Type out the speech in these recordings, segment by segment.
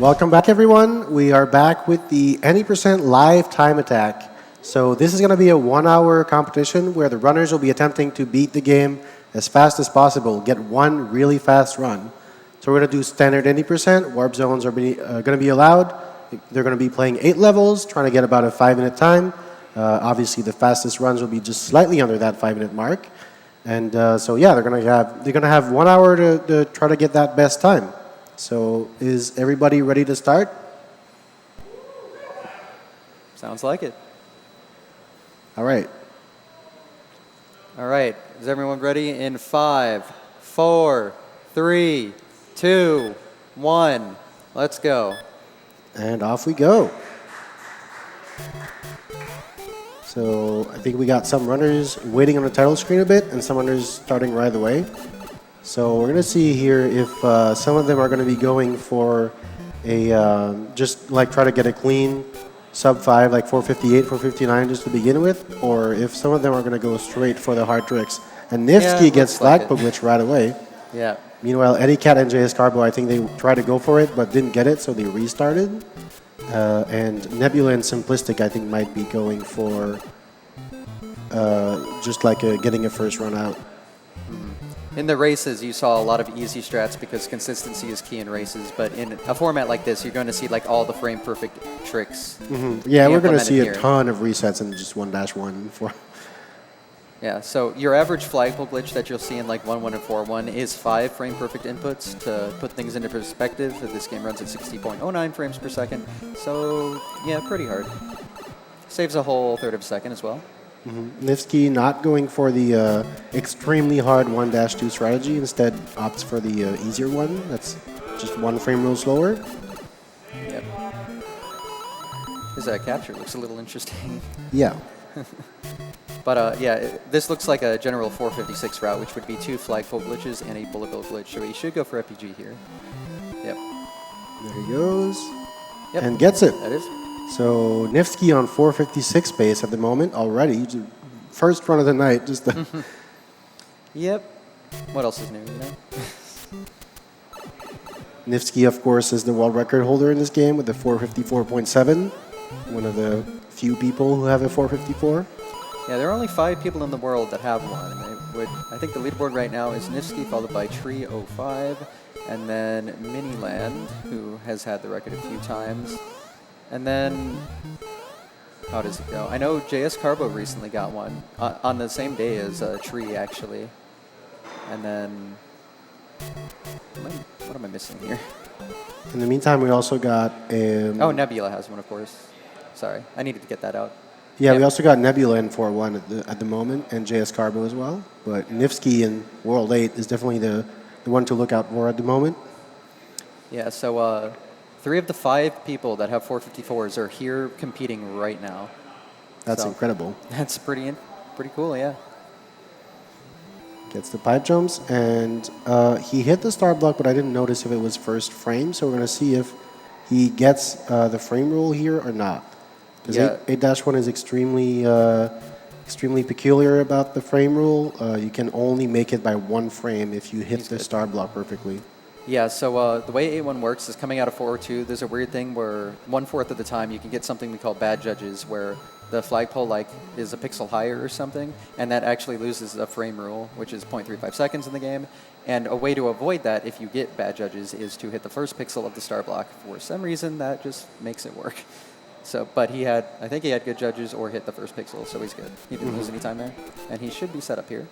Welcome back, everyone. We are back with the any percent live time attack. So this is going to be a 1-hour competition where the runners will be attempting to beat the game as fast as possible, get one really fast run. So we're going to do standard 80%. Warp zones are going to be allowed. They're going to be playing 8 levels, trying to get about a 5-minute time. Obviously, the fastest runs will be just slightly under that 5-minute mark. And so yeah, they're going to have 1 hour to try to get that best time. So is everybody ready to start? Sounds like it. All right. All right. Is everyone ready? In 5, 4, 3, 2, 1. Let's go. And off we go. So I think we got some runners waiting on the title screen a bit and some runners starting right away. So we're going to see here if some of them are going to be going for a, just like try to get a clean sub 5, like 458, 459 just to begin with, or if some of them are going to go straight for the hard tricks. And Nifsky gets flag glitch right away. Yeah. Meanwhile, Eddie Cat and JS Carbo, I think they tried to go for it but didn't get it, so they restarted. And Nebula and Simplistic, I think, might be going for just like getting a first run out. In the races, you saw a lot of easy strats because consistency is key in races. But in a format like this, you're going to see like all the frame perfect tricks. Yeah, we're going to see a ton of resets in just 1-1. Yeah, so your average flagpole glitch that you'll see in like 1-1 and 4-1 is 5 frame perfect inputs. To put things into perspective, this game runs at 60.09 frames per second. So yeah, pretty hard. Saves a whole third of a second as well. Nifsky not going for the extremely hard 1-2 strategy, instead opts for the easier one. That's just 1 frame rule slower. Yep. His capture looks a little interesting. Yeah. But yeah, this looks like a general 456 route, which would be 2 flagpole glitches and a bullet bill glitch. So he should go for FPG here. Yep. There he goes. Yep. And gets it. That is. So Nifsky on 456 pace at the moment already. First run of the night. Just Yep. What else is new, you know? Nifsky, of course, is the world record holder in this game with the 454.7. One of the few people who have a 454. Yeah, there are only 5 people in the world that have one. I think the leaderboard right now is Nifsky, followed by Tree05, and then Miniland, who has had the record a few times. And then, how does it go? I know JS Carbo recently got one on the same day as Tree, actually. And then, what am I missing here? In the meantime, we also got... oh, Nebula has one, of course. Sorry, I needed to get that out. Yeah, we also got Nebula in 4-1 at the moment, and JS Carbo as well. But Nifsky in World 8 is definitely the one to look out for at the moment. Yeah, so 3 of the 5 people that have 454s are here competing right now. That's incredible. That's pretty cool, yeah. Gets the pipe jumps, and he hit the start block, but I didn't notice if it was first frame, so we're going to see if he gets the frame rule here or not. Because 8-1 is extremely peculiar about the frame rule. You can only make it by 1 frame if you hit the start block perfectly. Yeah, so the way 8-1 works is coming out of 402, there's a weird thing where 1/4 of the time you can get something we call bad judges, where the flagpole is a pixel higher or something, and that actually loses a frame rule, which is 0.35 seconds in the game. And a way to avoid that if you get bad judges is to hit the first pixel of the start block. For some reason, that just makes it work. So, but I think he had good judges or hit the first pixel, so he's good. He didn't lose any time there, and he should be set up here.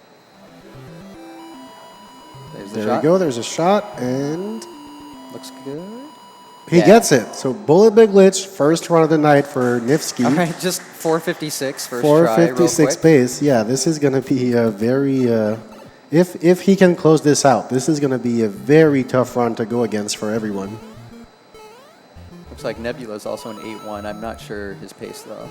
There we go. There's a shot, and looks good. He gets it. So bullet big glitch, first run of the night for Nifsky. All right, just 456 first 456 pace. Yeah, this is going to be a very. If he can close this out, this is going to be a very tough run to go against for everyone. Looks like Nebula is also an 8-1. I'm not sure his pace though.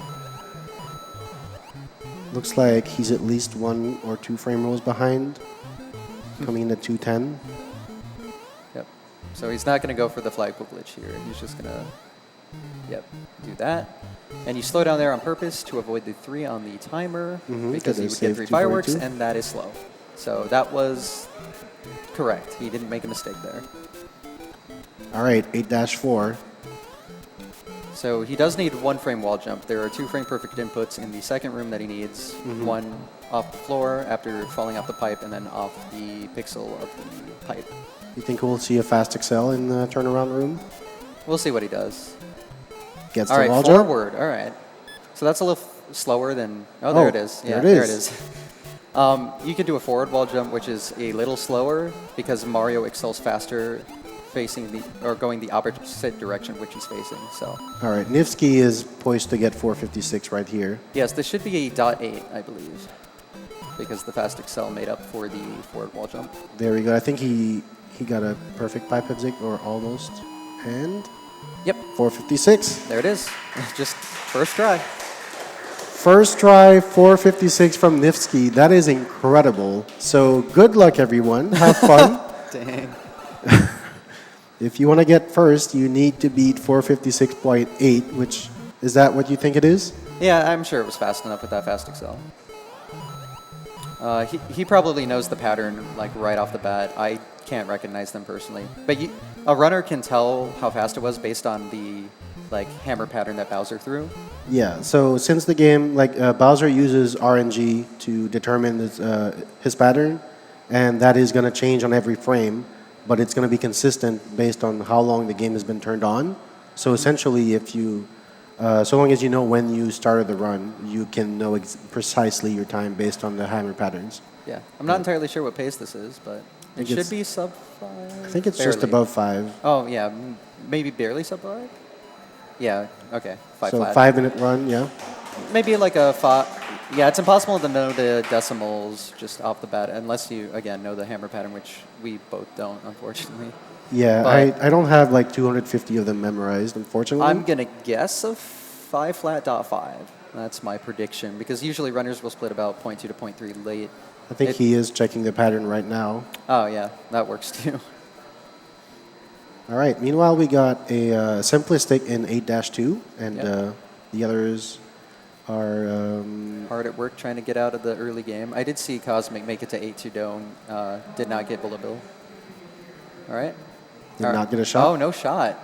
Looks like he's at least 1 or 2 frame rules behind, coming in at 210. Yep. So he's not going to go for the flagpole glitch here. He's just going to, do that. And you slow down there on purpose to avoid the 3 on the timer because he would get 3 fireworks, and that is slow. So that was correct. He didn't make a mistake there. All right, 8-4. So he does need 1 frame wall jump. There are 2 frame perfect inputs in the second room that he needs. One off the floor after falling off the pipe, and then off the pixel of the pipe. You think we'll see a fast excel in the turnaround room? We'll see what he does. Gets All the right, wall jump. forward. All right. So that's a little slower than... Oh, there it is. Yeah, there it there it is. is. You can do a forward wall jump, which is a little slower because Mario excels faster facing the or going the opposite direction which he's facing. So All right, Nifsky is poised to get 456 right here. yes, this should be a .8, I believe, because the fast excel made up for the forward wall jump. There we go. I think he got a perfect pipe exit, or almost. And Yep, 456. there it is. Just first try. First try, 456 from Nifsky. That is incredible. So good luck, everyone. Have fun. Dang. If you want to get first, you need to beat 456.8, which, is that what you think it is? Yeah, I'm sure it was fast enough with that fast excel. He probably knows the pattern like right off the bat. I can't recognize them personally, but a runner can tell how fast it was based on the like hammer pattern that Bowser threw. Yeah, so since the game, Bowser uses RNG to determine his pattern, and that is going to change on every frame, but it's going to be consistent based on how long the game has been turned on. So essentially, if you, so long as you know when you started the run, you can know precisely your time based on the hammer patterns. Yeah, I'm not entirely sure what pace this is, but it should be sub 5. I think it's just Barely. above 5. Oh yeah, maybe barely sub 5. Yeah, okay, 5 So flat. 5-minute run, yeah. Maybe like a 5. Yeah, it's impossible to know the decimals just off the bat unless you, again, know the hammer pattern, which we both don't, unfortunately. Yeah, But- I don't have like 250 of them memorized, unfortunately. I'm going to guess a 5 flat dot 5. That's my prediction, because usually runners will split about 0.2 to 0.3 late. I think he is checking the pattern right now. Oh, yeah, that works too. All right, meanwhile, we got a simplistic in 8-2, and Yep. the others are... Hard at work trying to get out of the early game. I did see Cosmic make it to 8-2 Dome, did not get Bullet Bill. All right. Did not get a shot? Oh, no shot.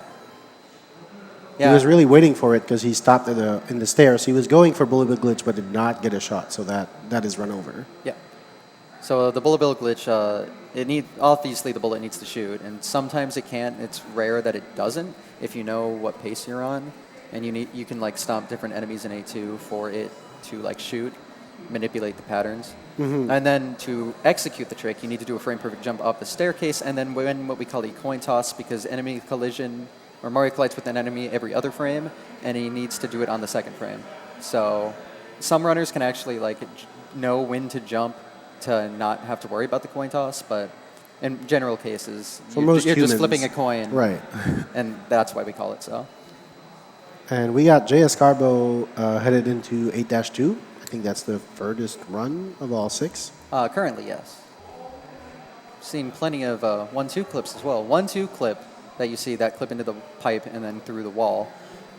He was really waiting for it because he stopped in the stairs. He was going for Bullet Bill glitch, but did not get a shot, so that is run over. Yeah. So the bullet bill glitch, obviously the bullet needs to shoot, and sometimes it can. It's rare that it doesn't if you know what pace you're on, and you can like stomp different enemies in A2 for it to like shoot, manipulate the patterns, and then to execute the trick, you need to do a frame perfect jump up the staircase, and then win what we call a coin toss because enemy collision or Mario collides with an enemy every other frame, and he needs to do it on the second frame. So some runners can actually like know when to jump to not have to worry about the coin toss, but in general cases, you're just humans, flipping a coin, right? And that's why we call it so. And we got Jay Escarbo headed into 8-2. I think that's the furthest run of all 6. Currently, yes. Seen plenty of 1-2 clips as well. 1-2 clip that you see that clip into the pipe and then through the wall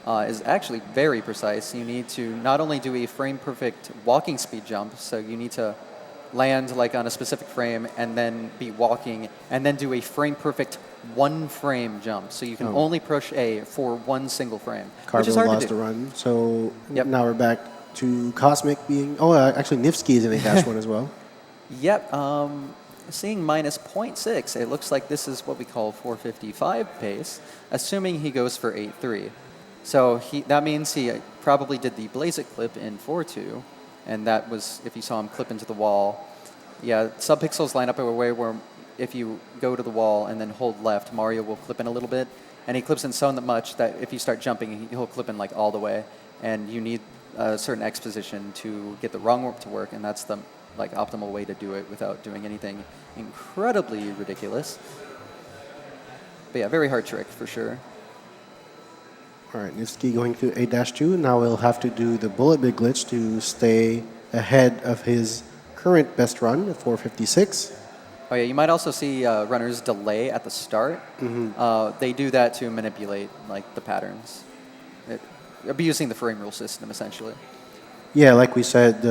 is actually very precise. You need to not only do a frame perfect walking speed jump, so you need to land like on a specific frame and then be walking and then do a frame perfect 1 frame jump. So you can only push A for 1 single frame, which is Carbo hard lost to do. a run. So Yep. now we're back to Cosmic being... Oh, actually, Nifsky is in 8-1 as well. Yep. Seeing minus 0.6, it looks like this is what we call 455 pace, assuming he goes for 8-3. So that means he probably did the Blaze It clip in 4-2, and that was if you saw him clip into the wall. Yeah, subpixels line up in a way where if you go to the wall and then hold left, Mario will clip in a little bit, and he clips in so much that if you start jumping, he'll clip in like all the way, and you need a certain X position to get the wrong warp to work, and that's the like optimal way to do it without doing anything incredibly ridiculous. But yeah, very hard trick for sure. All right, Nifsky going to 8-2. Now we'll have to do the Bullet Bill glitch to stay ahead of his current best run at 456. Oh yeah, you might also see runners delay at the start. They do that to manipulate like the patterns, abusing the frame rule system essentially. Yeah, like we said,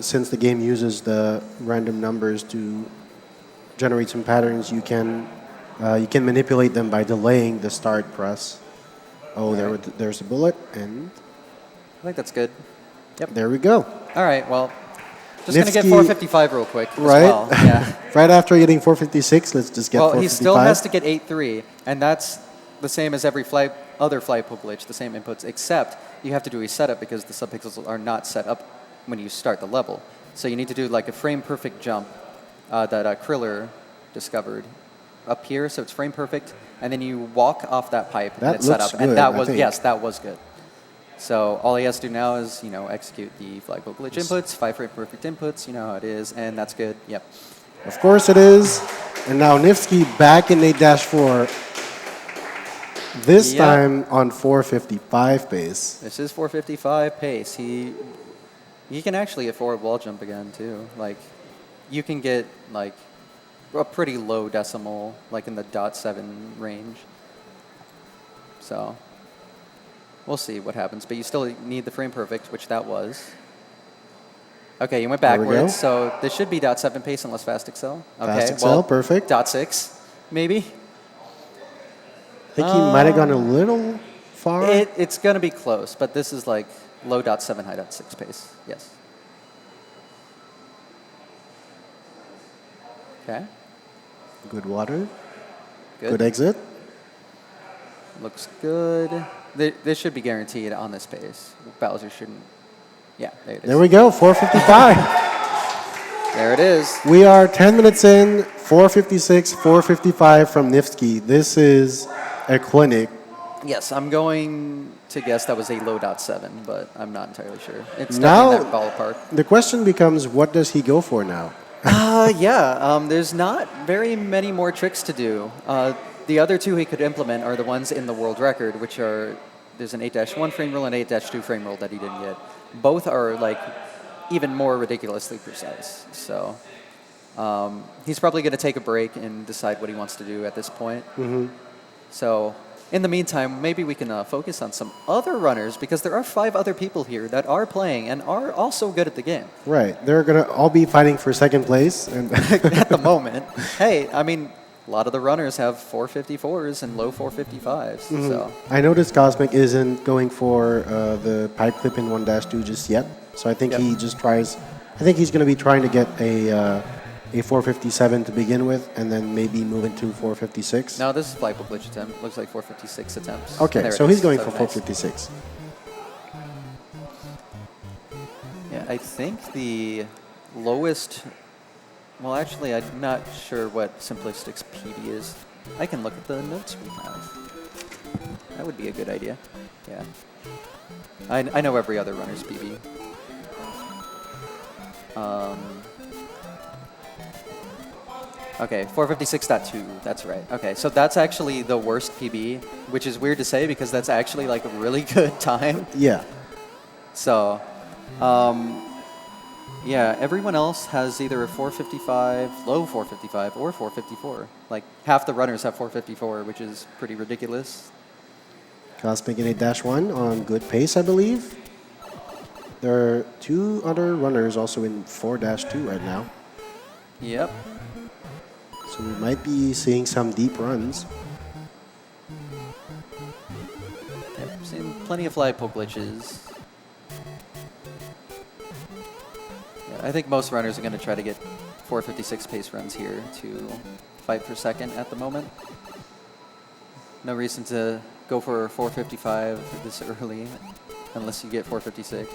since the game uses the random numbers to generate some patterns, you can manipulate them by delaying the start press. Oh, there's a bullet, and I think that's good. Yep. there we go. All right, well, just going to get Nifsky- 455 real quick as Right? well. Yeah. Right after getting 456, let's just get Well, 455. he still has to get 8-3, and that's the same as every other flagpole glitch, the same inputs, except you have to do a setup because the subpixels are not set up when you start the level. So you need to do like a frame-perfect jump that Kriller discovered up here, so it's frame-perfect, and then you walk off that pipe and That it's set looks up. good, And that I was, think. yes, that was good. So all he has to do now is, execute the flagpole glitch inputs, 5 frame-perfect inputs, you know how it is, and that's good. Yep. Of course it is. And now Nifsky back in 8-4. This Yep. time on 455 pace. This is 455 pace. He can actually get forward wall jump again too. Like, you can get like a pretty low decimal, like in the .7 range. So we'll see what happens. But you still need the frame perfect, which that was. Okay, you went There we go. backwards, so this should be .7 pace unless fast excel. Okay, Fast excel, perfect. .6 maybe. I think he might have gone a little far. It's going to be close, but this is like low .7, high .6 pace. Yes. Okay. Good water. Good. Good exit. Looks good. This should be guaranteed on this pace. Bowser shouldn't. Yeah, there it is. There we go, 455. There it is. We are 10 minutes in, 456, 455 from Nifsky. This is a clinic. Yes, I'm going to guess that was a low .7, but I'm not entirely sure. It's Now- definitely that ballpark. The question becomes, what does he go for now? There's not very many more tricks to do. The other two he could implement are the ones in the world record, which are, there's an 8-1 frame rule and 8-2 frame rule that he didn't get. Both are like even more ridiculously precise. So he's probably going to take a break and decide what he wants to do at this point. So in the meantime, maybe we can focus on some other runners, because there are 5 other people here that are playing and are also good at the game. Right, they're going to all be fighting for second place. And At the moment. Hey, I mean, a lot of the runners have 454s and low 455s. So I noticed Cosmic isn't going for the pipe clip in 1-2 just yet. So I think Yep. he just tries, I think he's going to be trying to get a 457 to begin with, and then maybe move into 456. no, this is flagpole glitch attempt. Looks like 456 attempts. Okay, There so it he's is. going So for nice. 456. Yeah, I think the lowest. Well, actually, I'm not sure what Simplistic's PB is. I can look at the notes we have. That would be a good idea. Yeah. I know every other runner's PB. Okay, 456.2, that's right. Okay, so that's actually the worst PB, which is weird to say because that's actually like a really good time. Yeah. So, yeah, everyone else has either a 455, low 455, or 454. Like, half the runners have 454, which is pretty ridiculous. Cosmic in 8-1 on good pace, I believe. There are 2 other runners also in 4-2 right now. Yep. So we might be seeing some deep runs. Yep, seen plenty of flagpole glitches. Yeah, I think most runners are going to try to get 456 pace runs here to fight for second at the moment. No reason to go for 455 this early unless you get 456.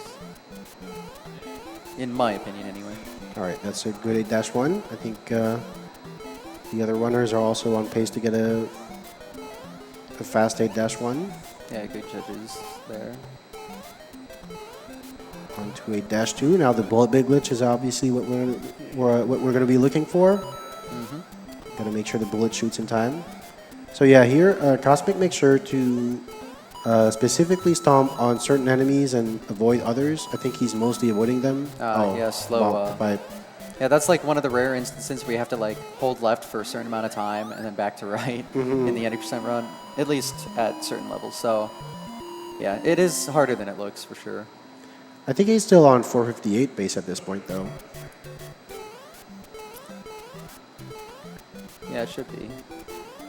In my opinion, anyway. All right, that's a good 8-1. I think the other runners are also on pace to get a fast 8-1. Yeah, good judges there. On to 8-2. Now the bullet big glitch is obviously what we're going to be looking for. Got to make sure the bullet shoots in time. So yeah, here Cosmic makes sure to specifically stomp on certain enemies and avoid others. I think he's mostly avoiding them. Yeah, slow. Bonk the pipe. Yeah, that's like one of the rare instances where you have to like hold left for a certain amount of time and then back to right in the 90% run, at least at certain levels. So yeah, it is harder than it looks for sure. I think he's still on 458 base at this point, though. Yeah, it should be.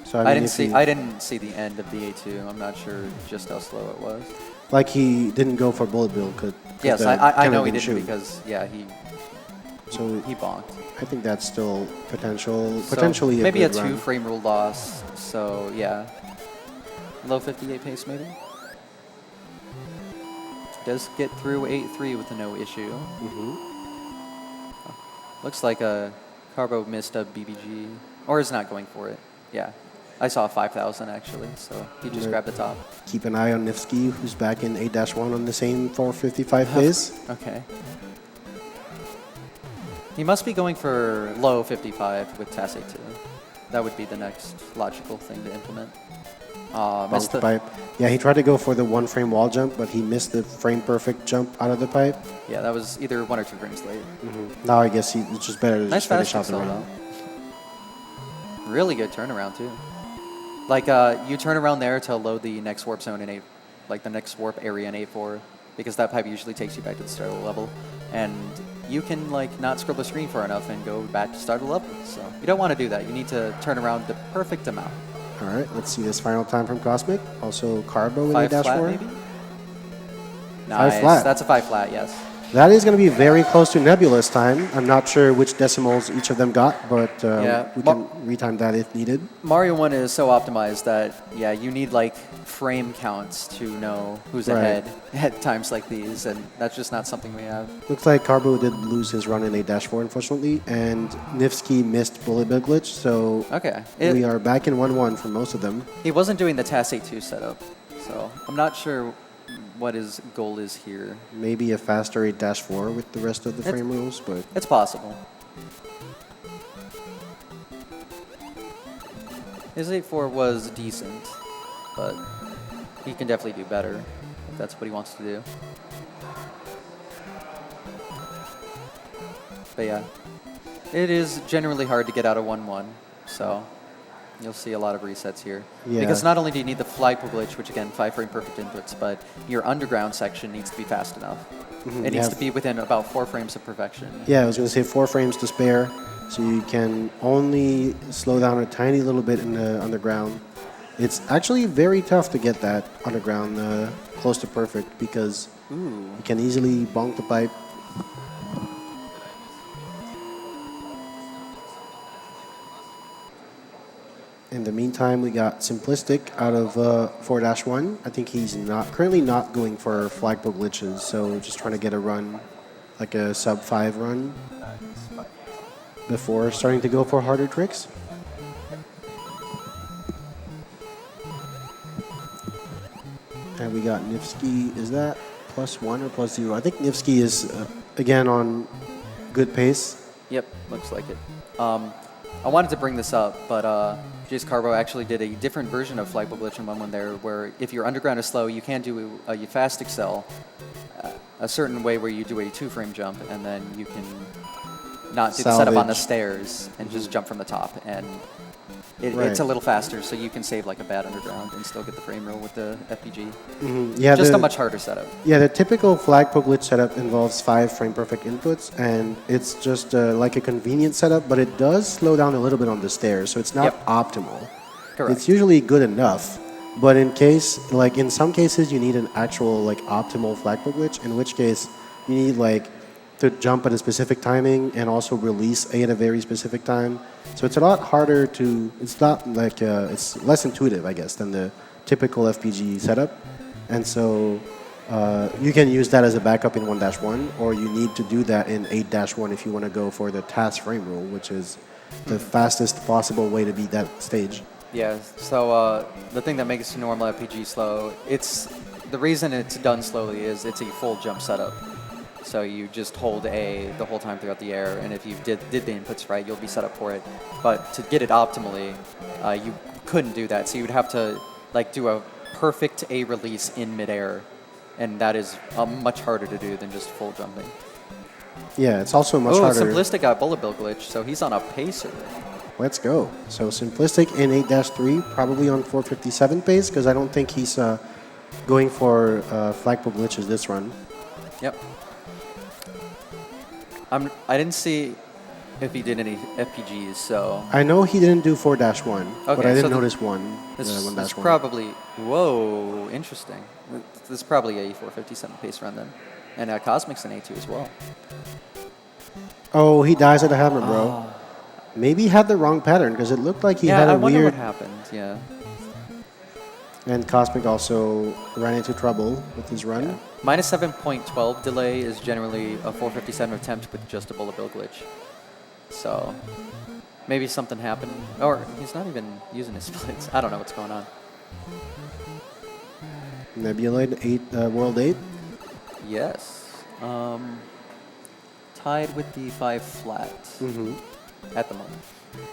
So I mean, didn't if see. he, I didn't see the end of the A2. I'm not sure just how slow it was. like he didn't go for bullet bill. Yes, I know he didn't shoot. because yeah So he bonked. I think that's still So potentially maybe a a good run. 2-frame rule loss. So yeah, low 58 pace maybe. Does get through 8-3 with no issue. Looks like a Carbo missed a BBG, or is not going for it. Yeah, I saw 5,000 actually, so he just grabbed the top. Keep an eye on Nifsky, who's back in 8-1 on the same 455 pace. Okay. He must be going for low 55 with TAS 2. That would be the next logical thing to implement. Missed the pipe. Yeah, he tried to go for the 1-frame wall jump, but he missed the frame perfect jump out of the pipe. Yeah, that was either 1 or 2 frames late. Now I guess it's just better to Nice just finish fast off the pixel round. though. Really good turnaround too. Like you turn around there to load the next warp zone in like the next warp area in 8-4, because that pipe usually takes you back to the start of the level, and you can like not scroll the screen far enough and go back to start of the level. So you don't want to do that. You need to turn around the perfect amount. All right, let's see this final time from Cosmic. Also Carbo in 5 flat 8-4. maybe? Nice. 5 flat. That's a 5 flat, yes. That is going to be very close to Nebula's time. I'm not sure which decimals each of them got, but Yeah. we can retime that if needed. Mario 1 is so optimized that, yeah, you need like frame counts to know who's Right. ahead at times like these, and that's just not something we have. Looks like Carbo did lose his run in 8-4, unfortunately, and Nifsky missed Bullet Bill Glitch, so Okay. we are back in 1-1 for most of them. He wasn't doing the TAS 2 setup, so I'm not sure what his goal is here. Maybe a faster 8-4 with the rest of the frame rules, but It's possible. His 8-4 was decent, but he can definitely do better if that's what he wants to do. But yeah, it is generally hard to get out of 1-1, so you'll see a lot of resets here. Yeah. Because not only do you need the flagpole glitch, which again, 5-frame perfect inputs, but your underground section needs to be fast enough. It needs to be within about 4 frames of perfection. yeah, I was going to say 4 frames to spare, so you can only slow down a tiny little bit in the underground. It's actually very tough to get that underground close to perfect because you can easily bonk the pipe. In the meantime, we got Simplistic out of 4-1. I think he's currently not going for flagpole glitches, so just trying to get a run, like a sub-5 run, before starting to go for harder tricks. And we got Nifsky. Is that +1 or +0? I think Nifsky is, again, on good pace. Yep, looks like it. I wanted to bring this up, but Jace Carbo actually did a different version of flagpole glitch in 1-1 there, where if your underground is slow, you can do a fast excel a certain way where you do a 2-frame jump, and then you can not do the setup on the stairs and just jump from the top. And it's a little faster, so you can save like a bad underground and still get the frame roll with the FPG. Yeah, just a much harder setup. Yeah, the typical flagpole glitch setup involves 5 frame perfect inputs, and it's just like a convenient setup, but it does slow down a little bit on the stairs, so it's not optimal. Correct. It's usually good enough, but in some cases, you need an actual like optimal flagpole glitch, in which case you need like to jump at a specific timing and also release A at a very specific time. So it's a lot harder to, it's not like, it's less intuitive, I guess, than the typical FPG setup. And so you can use that as a backup in 1-1, or you need to do that in 8-1 if you want to go for the TAS frame rule, which is the fastest possible way to beat that stage. Yeah, so the thing that makes normal FPG slow, the reason it's done slowly is it's a full jump setup. So you just hold A the whole time throughout the air, and if you did the inputs right, you'll be set up for it. But to get it optimally, you couldn't do that. So you would have to like do a perfect A release in midair, and that is much harder to do than just full jumping. Yeah, it's also much harder. Simplistic got bullet bill glitch, so he's on a pacer. Let's go. So Simplistic in 8-3, probably on 457 pace, because I don't think he's going for flagpole glitches this run. Yep. I didn't see if he did any FPGs, so... I know he didn't do 4-1, but Okay, I so didn't notice one. This is 1-1. probably... Whoa, interesting. This is probably a 457 pace run then. And Cosmic's an A2 as well. Oh, he dies at the hammer, bro. Oh. Maybe he had the wrong pattern because it looked like he Yeah, had a I wonder weird... what happened, yeah. And Cosmic also ran into trouble with his run. Yeah. Minus 7.12 delay is generally a 457 attempt with just a bullet bill glitch. So maybe something happened. Or he's not even using his splits. I don't know what's going on. Nebulate 8, World 8. Yes. Tied with the 5 flat at the moment.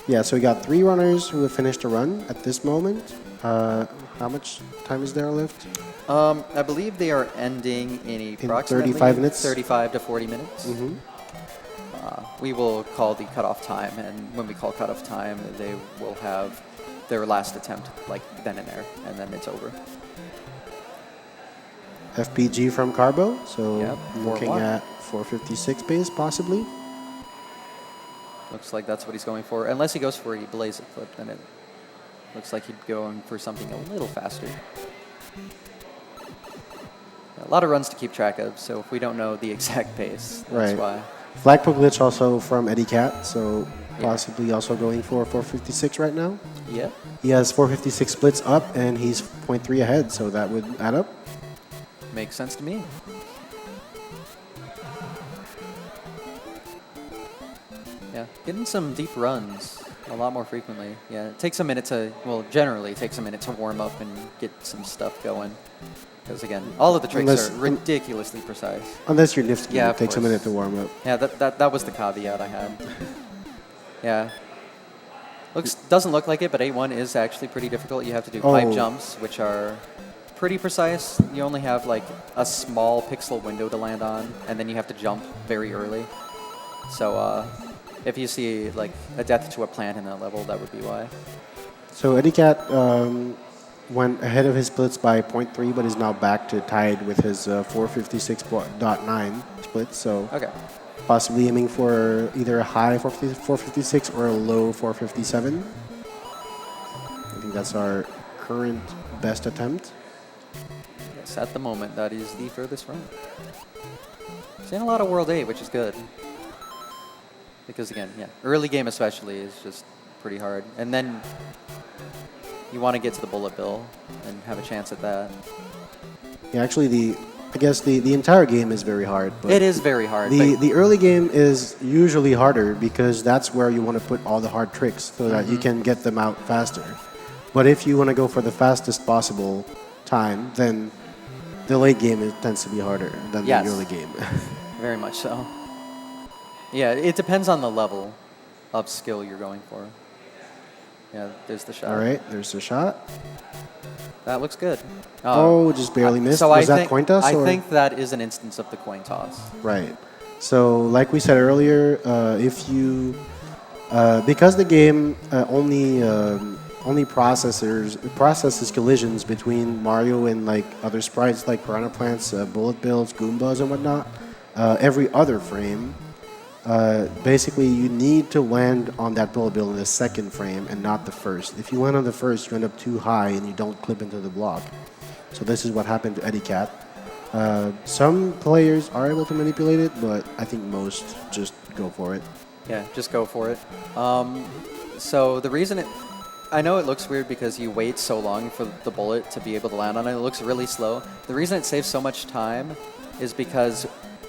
Yeah, so we got 3 runners who have finished a run at this moment. How much time is there left? I believe they are ending in approximately 35 minutes? 35 to 40 minutes. We will call the cutoff time, and when we call cutoff time, they will have their last attempt like then and there, and then it's over. FPG from Carbo, so Yep, looking 4-1. at 456 pace possibly. Looks like that's what he's going for. Unless he goes for a blaze clip, then it looks like he'd be going for something a little faster. A lot of runs to keep track of, so if we don't know the exact pace, that's Right. why. Flagpole glitch also from Eddie Cat, so possibly also going for 456 right now. Yep. He has 456 splits up, and he's 0.3 ahead, so that would add up. Makes sense to me. Yeah, getting some deep runs a lot more frequently. Yeah, it takes a minute to, well, generally it takes a minute to warm up and get some stuff going. Because again, all of the tricks are ridiculously precise. Unless you're nifty, Yeah, it of takes a course. minute to warm up. Yeah, that was the caveat I had. Yeah. Doesn't look like it, but 8-1 is actually pretty difficult. You have to do pipe jumps, which are pretty precise. You only have like a small pixel window to land on, and then you have to jump very early. So if you see like a death to a plant in that level, that would be why. So Eddie Cat went ahead of his splits by 0.3, but is now back to tied with his 456.9 splits. So Okay. possibly aiming for either a high 456 or a low 457. I think that's our current best attempt. Yes, at the moment, that is the furthest run. Seeing a lot of World 8, which is good. Because again, yeah, early game especially is just pretty hard. And then you want to get to the bullet bill and have a chance at that. Yeah, actually, I guess the entire game is very hard. But It is very hard. The early game is usually harder because that's where you want to put all the hard tricks so that you can get them out faster. But if you want to go for the fastest possible time, then the late game tends to be harder than the early game. Very much so. Yeah, it depends on the level of skill you're going for. Yeah, there's the shot. All right, there's the shot. That looks good. Oh, just barely missed. So Was that coin toss? I or? think that is an instance of the coin toss. Right. So, like we said earlier, if you because the game only processes collisions between Mario and like other sprites like piranha plants, bullet bills, Goombas, and whatnot, every other frame. Basically, you need to land on that bullet bill in the second frame and not the first. If you land on the first, you end up too high and you don't clip into the block. So this is what happened to Eddie Cat. Some players are able to manipulate it, but I think most just go for it. Yeah, just go for it. So the reason I know it looks weird because you wait so long for the bullet to be able to land on it. It looks really slow. The reason it saves so much time is because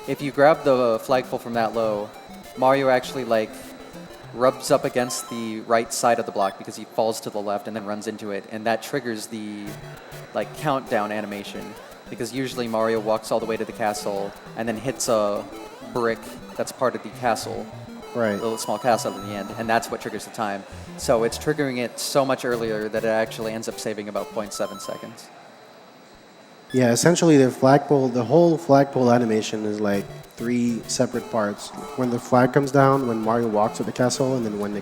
if you grab the flagpole from that low, Mario actually like rubs up against the right side of the block because he falls to the left and then runs into it, and that triggers the like countdown animation because usually Mario walks all the way to the castle and then hits a brick that's part of the castle, Right. the little small castle at the end, and that's what triggers the time. So it's triggering it so much earlier that it actually ends up saving about 0.7 seconds. Yeah, essentially the whole flagpole animation is like 3 separate parts. When the flag comes down, when Mario walks to the castle, and then when the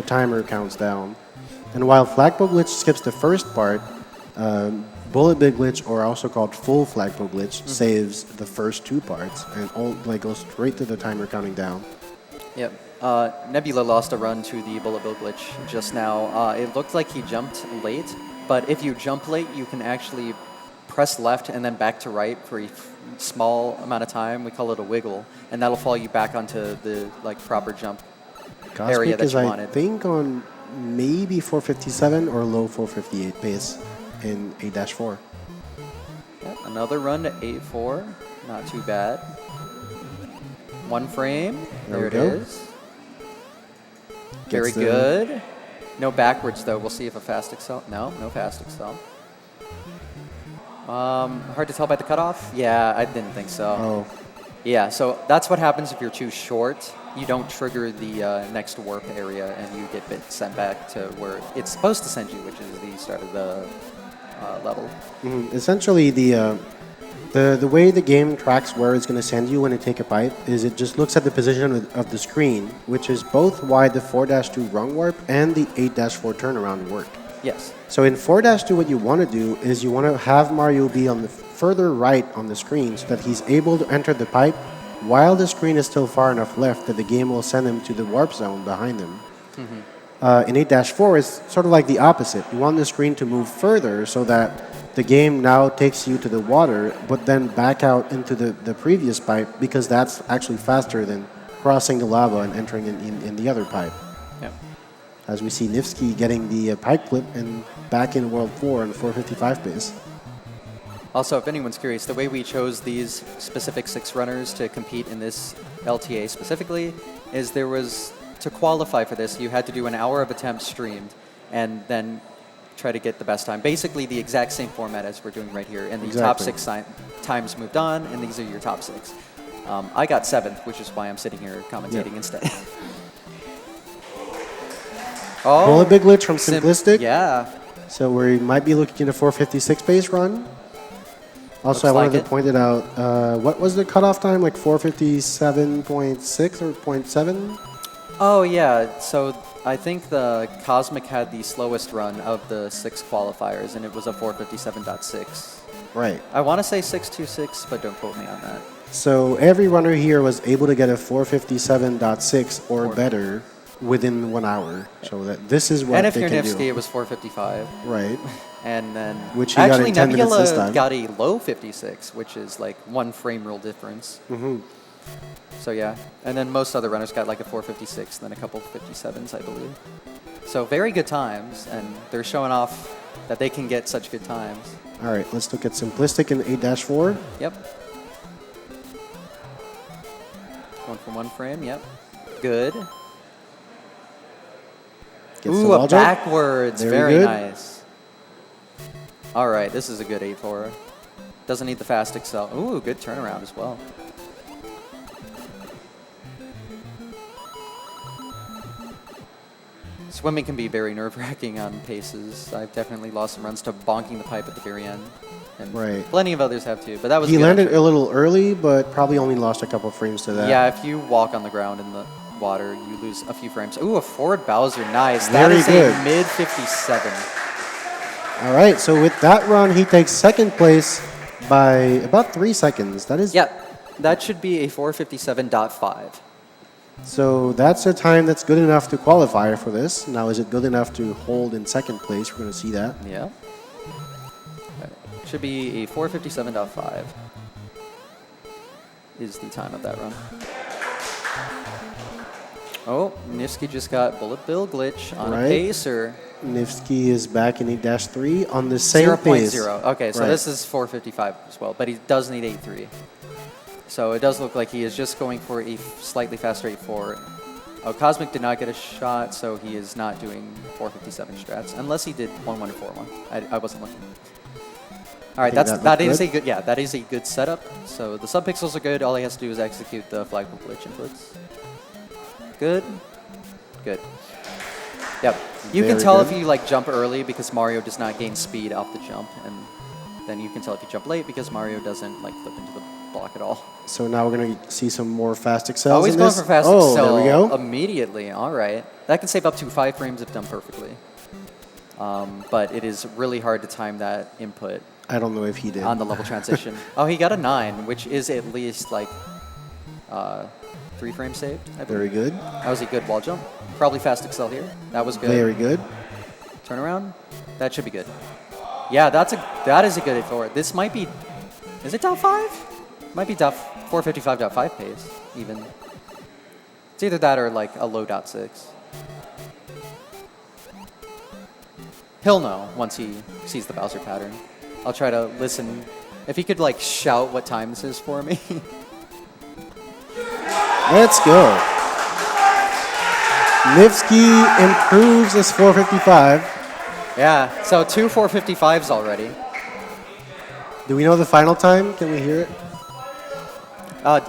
timer counts down. And while flagpole glitch skips the first part, bullet bill glitch, or also called full flagpole glitch, saves the first 2 parts and goes straight to the timer counting down. Yep. Nebula lost a run to the bullet bill glitch just now. It looked like he jumped late, but if you jump late, you can actually press left and then back to right for a small amount of time. We call it a wiggle, and that'll fall you back onto the proper jump area Cosmic that is, you I wanted. think, on maybe 457 or low 458 pace in 8-4. Yep, another run to 8-4. Not too bad. One frame. There it go. is. Very Gets the- good. No backwards, though. We'll see if a fast excel. No fast excel. Hard to tell by the cutoff? Yeah, I didn't think so. Oh, Yeah, so that's what happens if you're too short. You don't trigger the next warp area, and you get sent back to where it's supposed to send you, which is the start of the level. essentially the way the game tracks where it's going to send you when you take a pipe is it just looks at the position of the screen, which is both why the 4-2 rung warp and the 8-4 turnaround work. Yes. So in 4-2, what you want to do is you want to have Mario be on the further right on the screen so that he's able to enter the pipe while the screen is still far enough left that the game will send him to the warp zone behind him. In 8-4, it's sort of like the opposite. You want the screen to move further so that the game now takes you to the water, but then back out into the previous pipe because that's actually faster than crossing the lava and entering in the other pipe. Yep. As we see Nifsky getting the pipe clip and back in World 4 on 455 pace. Also, if anyone's curious, the way we chose these specific 6 runners to compete in this LTA specifically is there was, to qualify for this, you had to do an hour of attempts streamed and then try to get the best time. Basically the exact same format as we're doing right here. And the top 6 times moved on, and these are your top 6. I got 7th, which is why I'm sitting here commentating instead. Oh, Bullet big glitch from Simplistic. Yeah. So we might be looking at a 456 pace run. Also, Looks I wanted like to point it out. What was the cutoff time? Like 457.6 or 0.7? Oh, yeah. So I think the Cosmic had the slowest run of the 6 qualifiers, and it was a 457.6. Right. I want to say 626, but don't quote me on that. So every runner here was able to get a 457.6 or better within 1 hour. So that this is what And if they you're can Nifsky, do. it was 455. Right. And then Which he got actually in 10 minutes this Nebula time. got a low 56, which is like 1 frame rule difference. So yeah, and then most other runners got like a 456, then a couple 57s, I believe. So very good times, and they're showing off that they can get such good times. All right, let's look at Simplistic in 8-4. Yep. 1 from 1 frame, yep. Good. Gets the Ooh, wall a jump. backwards. Very Very good. nice. All right, this is a good 8-4. Doesn't need the fast excel. Ooh, good turnaround as well. Swimming can be very nerve-wracking on paces. I've definitely lost some runs to bonking the pipe at the very end. And Right. plenty of others have too, but that was He good landed entry. a little early, but probably only lost a couple frames to that. Yeah, if you walk on the ground in the water, you lose a few frames. Ooh, a forward Bowser, nice. Very that is good. a mid 57. All right, so with that run, he takes second place by about 3 seconds. That is. Yeah, that should be a 457.5. So that's a time that's good enough to qualify for this. Now, is it good enough to hold in second place? We're going to see that. Yeah. Should be a 457.5 is the time of that run. Oh, Nifsky just got bullet bill glitch on Right. a pacer. Nifsky is back in 8-3 on the same 0.0. pace. Okay, so Right. this is 455 as well, but he does need 8.3. So it does look like he is just going for a slightly faster 8.4. Oh, Cosmic did not get a shot, so he is not doing 457 strats, unless he did 1-1 and 4-1. I wasn't looking. All right, think that looked is good. a good, yeah, that is a good setup. So the subpixels are good. All he has to do is execute the flagpole glitch inputs. Good, good. Yep. You can Very tell good. if you like jump early because Mario does not gain speed off the jump, and then you can tell if you jump late because Mario doesn't like flip into the block at all. So now we're going to see some more fast excels. Always in going this. for fast Oh, excel there we go. immediately. All right, that can save up to 5 frames if done perfectly. But it is really hard to time that input I don't know if he did. on the level transition. Oh, he got a 9, which is at least like 3 frames saved. I believe. Very good. That was a good wall jump. Probably fast excel here. That was good. Very good. Turn around. That should be good. Yeah, that is a good hit forward. This might be, is it .5? Might be 455.5 pace even. It's either that or like a low .6. He'll know once he sees the Bowser pattern. I'll try to listen. If he could like shout what time this is for me. Let's go. Nivsky improves his 455. Yeah, so 2 455s already. Do we know the final time? Can we hear it?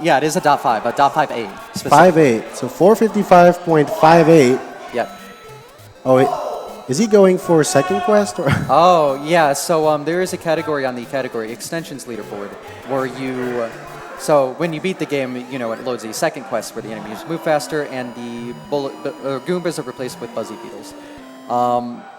Yeah, it is a .5, a .58. 5.8. So 455.58. Yep. Oh, wait. Is he going for second quest? Or Oh, yeah. So there is a category on the category extensions leaderboard where you. So when you beat the game, you know, it loads a second quest where the enemies move faster and the Goombas are replaced with Buzzy Beetles.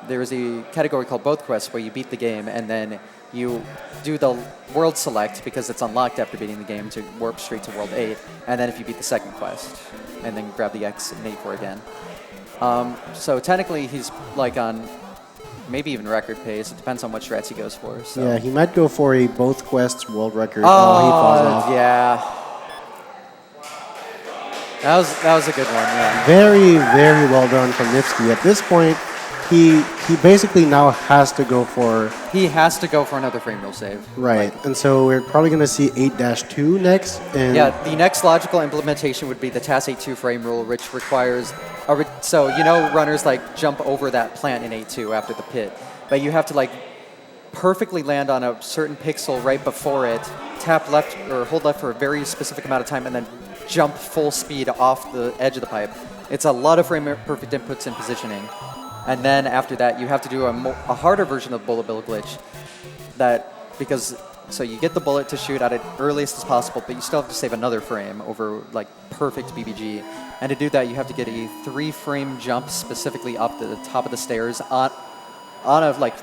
There is a category called both quests where you beat the game and then you do the world select because it's unlocked after beating the game to warp straight to World 8. And then if you beat the second quest, and then grab the X and 8 again. So technically he's like on maybe even record pace. It depends on what strats he goes for. So. yeah, he might go for a both quests world record. Oh, he falls off. Yeah. That was a good one, yeah. Very, very well done from Nivsky. At this point, he basically now has to go for... He has to go for another frame rule save. Right, Like, and so we're probably going to see 8-2 next. And yeah, the next logical implementation would be the TAS 8.2 frame rule, which requires... so, you know, runners, like, jump over that plant in 8.2 after the pit. But you have to, like, perfectly land on a certain pixel right before it, tap left or hold left for a very specific amount of time, and then jump full speed off the edge of the pipe. It's a lot of frame perfect inputs and positioning. And then after that, you have to do a harder version of bullet bill glitch. So you get the bullet to shoot at it earliest as possible, but you still have to save another frame over like perfect BBG. And to do that, you have to get a 3-frame jump specifically up to the top of the stairs on a like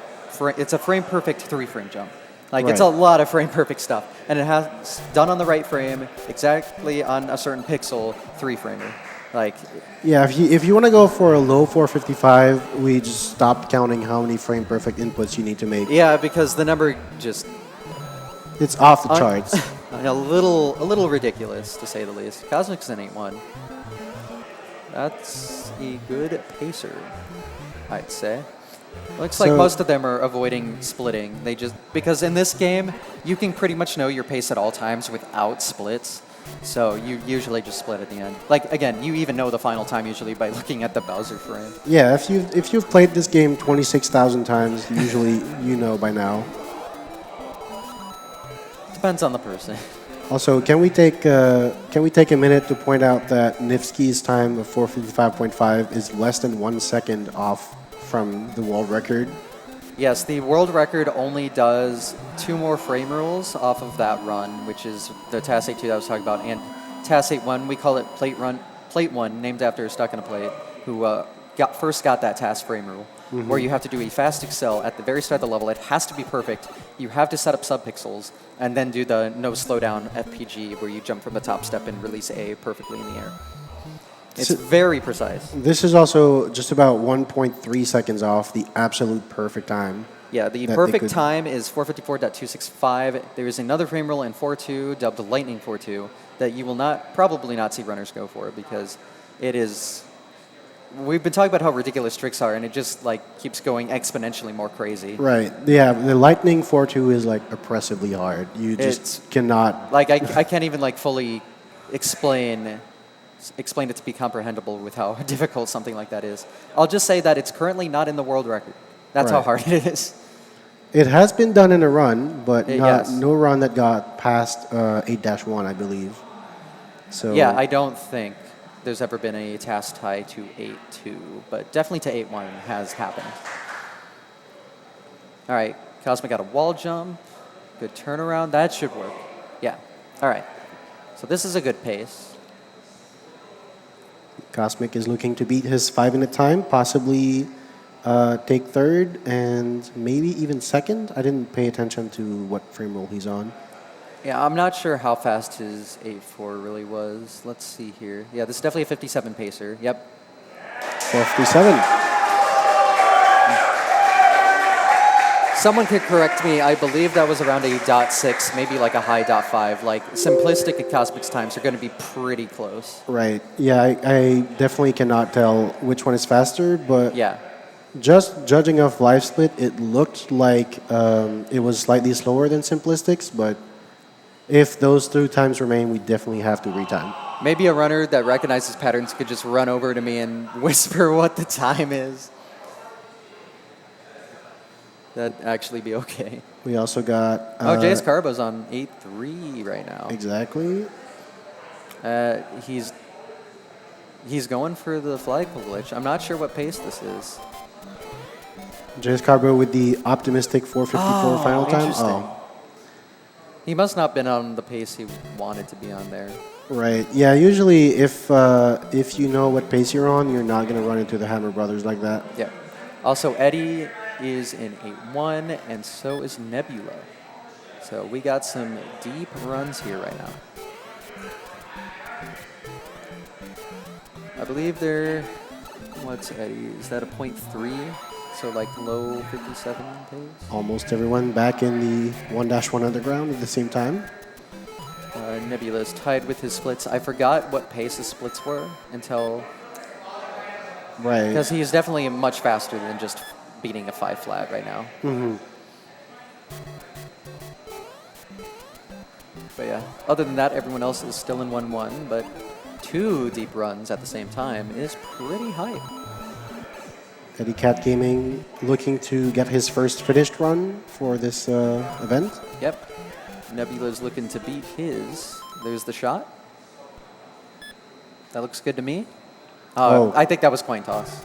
it's a frame perfect 3-frame jump. Like it's a lot of frame perfect stuff, and it has done on the right frame exactly on a certain pixel 3-framer. Like, yeah, if you want to go for a low 455, we just stopped counting how many frame perfect inputs you need to make. yeah, because the number just It's off the charts. a little ridiculous to say the least. Cosmic's an 8-1. That's a good pacer, I'd say. Looks like most of them are avoiding splitting. They just because in this game you can pretty much know your pace at all times without splits. So you usually just split at the end. Like again, you even know the final time usually by looking at the Bowser frame. Yeah, if you've played this game 26,000 times, usually you know by now. Depends on the person. Also, can we take a minute to point out that Nivsky's time of 455.5 is less than 1 second off from the world record? Yes, the world record only does 2 more frame rules off of that run, which is the TAS 8.2 that I was talking about, and TAS 8.1, we call it Plate 1, named after Stuck in a Plate, who first got that TAS frame rule, where you have to do a fast excel at the very start of the level. It has to be perfect. You have to set up subpixels, and then do the no slowdown FPG, where you jump from the top step and release A perfectly in the air. It's very precise. This is also just about 1.3 seconds off the absolute perfect time. Yeah, the perfect time is 454.265. There is another frame rule in 4.2 dubbed Lightning 4.2 that you will probably not see runners go for because it is... We've been talking about how ridiculous tricks are, and it just like keeps going exponentially more crazy. Right. Yeah, the Lightning 4.2 is like oppressively hard. You just cannot... Like I can't even like fully explain it to be comprehensible with how difficult something like that is. I'll just say that it's currently not in the world record. That's how hard it is. It has been done in a run, but no run that got past 8-1, I believe. So yeah, I don't think there's ever been a TAS tie to 8-2, but definitely to 8-1 has happened. All right, Cosmic got a wall jump. Good turnaround. That should work. Yeah. All right. So this is a good pace. Cosmic is looking to beat his 5-minute time, possibly take third and maybe even second. I didn't pay attention to what frame roll he's on. Yeah, I'm not sure how fast his 8.4 really was. Let's see here. Yeah, this is definitely a 57 pacer. Yep. 457. Someone could correct me. I believe that was around a .6, maybe like a high .5. Like simplistic and Cosmic's times are going to be pretty close. Right. Yeah, I definitely cannot tell which one is faster, but Yeah. just judging off live split, it looked like it was slightly slower than Simplistic's, but if those two times remain, we definitely have to retime. Maybe a runner that recognizes patterns could just run over to me and whisper what the time is. That'd actually be okay. We also got... JS Carbo's on 8.3 right now. Exactly. He's going for the flagpole glitch. I'm not sure what pace this is. JS Carbo with the optimistic 454 final time. Interesting. He must not been on the pace he wanted to be on there. Right. Yeah. Usually, if you know what pace you're on, you're not gonna run into the Hammer Brothers like that. Yeah. Also, Eddie is in 8.1, and so is Nebula. So we got some deep runs here right now. I believe they're, what's Eddie? Is that a 0.3? So like low 57 pace? Almost everyone back in the 1-1 underground at the same time. Nebula is tied with his splits. I forgot what pace his splits were until... Right. Because he's definitely much faster than just beating a 5 flat right now. Mm-hmm. But yeah, other than that, everyone else is still in 1-1, but 2 deep runs at the same time is pretty hype. Eddie Cat Gaming looking to get his first finished run for this event. Yep. Nebula's looking to beat his. There's the shot. That looks good to me. I think that was coin toss.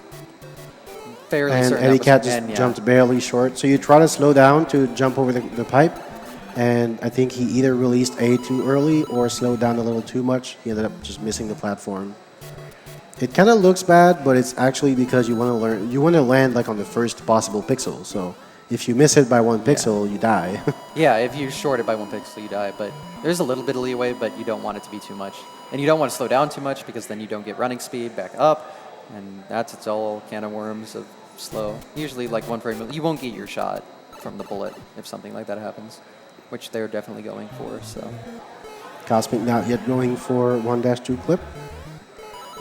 Fairly and certain Eddie that was Cat just jumped barely short. So you try to slow down to jump over the pipe, and I think he either released A too early or slowed down a little too much. He ended up just missing the platform. It kind of looks bad, but it's actually because you want to land like on the first possible pixel. So if you miss it by 1 pixel, you die. Yeah, if you short it by 1 pixel, you die. But there's a little bit of leeway, but you don't want it to be too much. And you don't want to slow down too much because then you don't get running speed back up. And that's its all can of worms of slow. Usually like 1 frame, you won't get your shot from the bullet if something like that happens, which they're definitely going for. So Cosmic not yet going for 1-2 clip.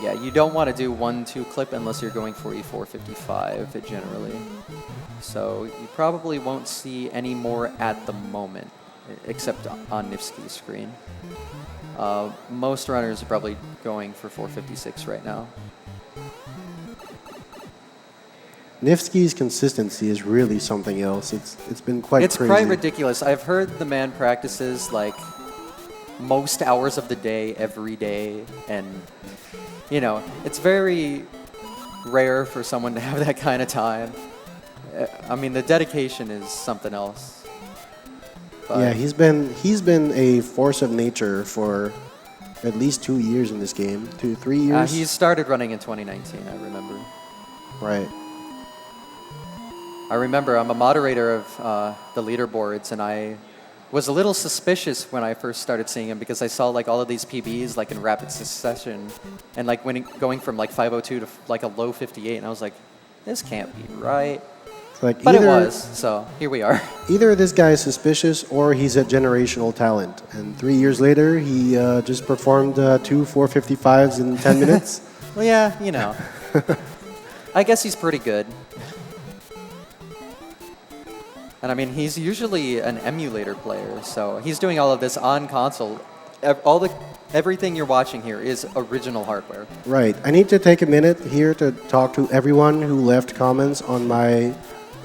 yeah, you don't want to do 1-2 clip unless you're going for a 455 generally. So you probably won't see any more at the moment, except on Nifsky's screen. Most runners are probably going for 456 right now. Nifsky's consistency is really something else. It's been quite crazy. It's quite ridiculous. I've heard the man practices like most hours of the day, every day, and you know, it's very rare for someone to have that kind of time. I mean, the dedication is something else. But yeah, he's been a force of nature for at least 2 years in this game. 3 years. he started running in 2019, I remember. Right. I remember I'm a moderator of the leaderboards, and I was a little suspicious when I first started seeing him because I saw like all of these PBs like in rapid succession, and like going from like 502 to like a low 58, and I was like, this can't be right. Like But it was, so here we are. Either this guy is suspicious or he's a generational talent. And 3 years later, he just performed 2 455s in 10 minutes. Well, yeah, you know. I guess he's pretty good. And I mean, he's usually an emulator player, so he's doing all of this on console. Everything you're watching here is original hardware. Right. I need to take a minute here to talk to everyone who left comments on my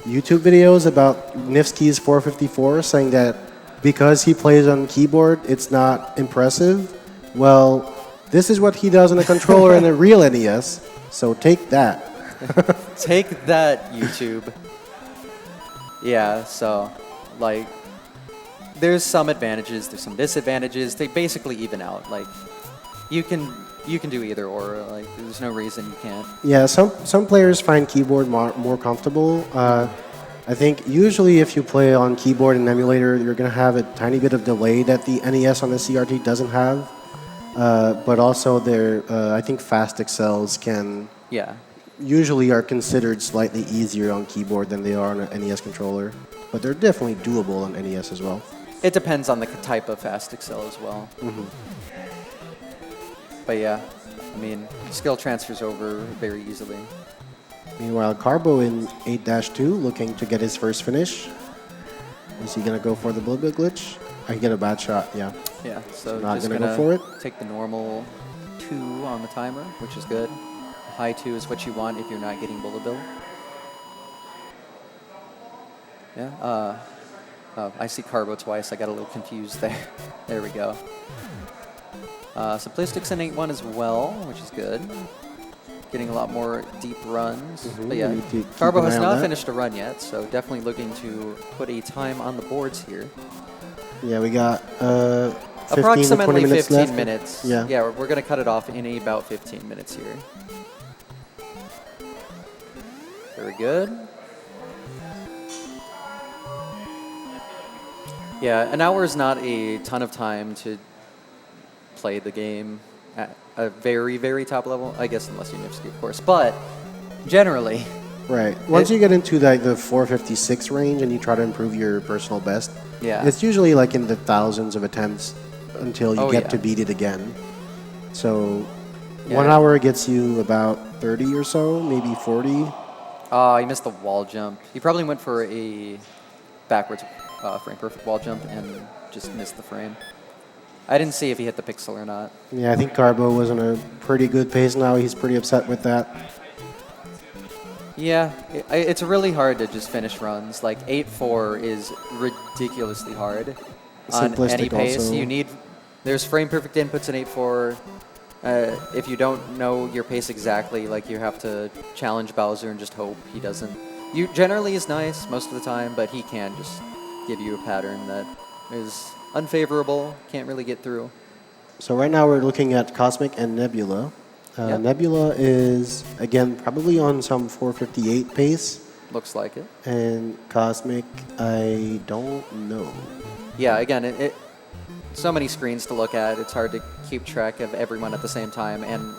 YouTube videos about Nifsky's 454, saying that because he plays on keyboard, it's not impressive. Well, this is what he does on a controller and a real NES, so take that. Take that, YouTube. Yeah, so, like, there's some advantages, there's some disadvantages. They basically even out. Like, you can do either or. Like, there's no reason you can't. Yeah, some players find keyboard more comfortable. I think usually if you play on keyboard and emulator, you're going to have a tiny bit of delay that the NES on the CRT doesn't have. But also, I think fast accels can Yeah. usually are considered slightly easier on keyboard than they are on an NES controller. But they're definitely doable on NES as well. It depends on the type of fast excel as well. But yeah, I mean, skill transfers over very easily. Meanwhile, Carbo in 8-2 looking to get his first finish. Is he going to go for the bullet bill glitch? I get a bad shot, yeah. Yeah, so Not just gonna go for it. take the normal 2 on the timer, which is good. High 2 is what you want if you're not getting bullet bill. Yeah, I see Carbo twice. I got a little confused there. There we go. Simplistics in 8-1 as well, which is good. Getting a lot more deep runs. But yeah, Carbo has not finished a run yet, so definitely looking to put a time on the boards here. Yeah, we got 15 approximately to 20 minutes 15 left. minutes. Yeah. Yeah, we're going to cut it off in about 15 minutes here. Very good. Yeah, an hour is not a ton of time to play the game at a very, very top level. I guess unless you Nifsky, of course. But generally... Right. Once you get into the 456 range and you try to improve your personal best, Yeah. it's usually like in the thousands of attempts until you get yeah. to beat it again. So 1 Yeah. hour gets you about 30 or so, maybe 40. Oh, he missed the wall jump. He probably went for a backwards frame perfect wall jump and just missed the frame. I didn't see if he hit the pixel or not. Yeah, I think Carbo was on a pretty good pace now. He's pretty upset with that. Yeah, it's really hard to just finish runs. Like 8-4 is ridiculously hard on any Simplistic pace. also. There's frame perfect inputs in 8-4. If you don't know your pace exactly, like you have to challenge Bowser and just hope he doesn't. You generally is nice most of the time, but he can just give you a pattern that is unfavorable, can't really get through. So right now we're looking at Cosmic and Nebula. Yep. Nebula is, again, probably on some 458 pace. Looks like it. And Cosmic, I don't know. Yeah, again, so many screens to look at. It's hard to keep track of everyone at the same time. And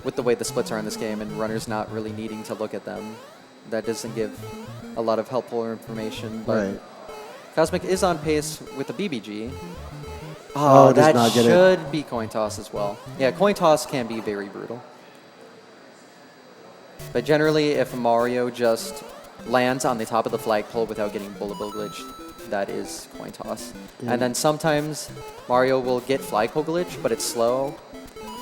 with the way the splits are in this game and runners not really needing to look at them, that doesn't give a lot of helpful information. But Right. Cosmic is on pace with the BBG. Oh, does that not get it. should be coin toss as well. Yeah, coin toss can be very brutal. But generally, if Mario just lands on the top of the flagpole without getting bullet bill glitch, that is coin toss. And then sometimes Mario will get flagpole glitch, but it's slow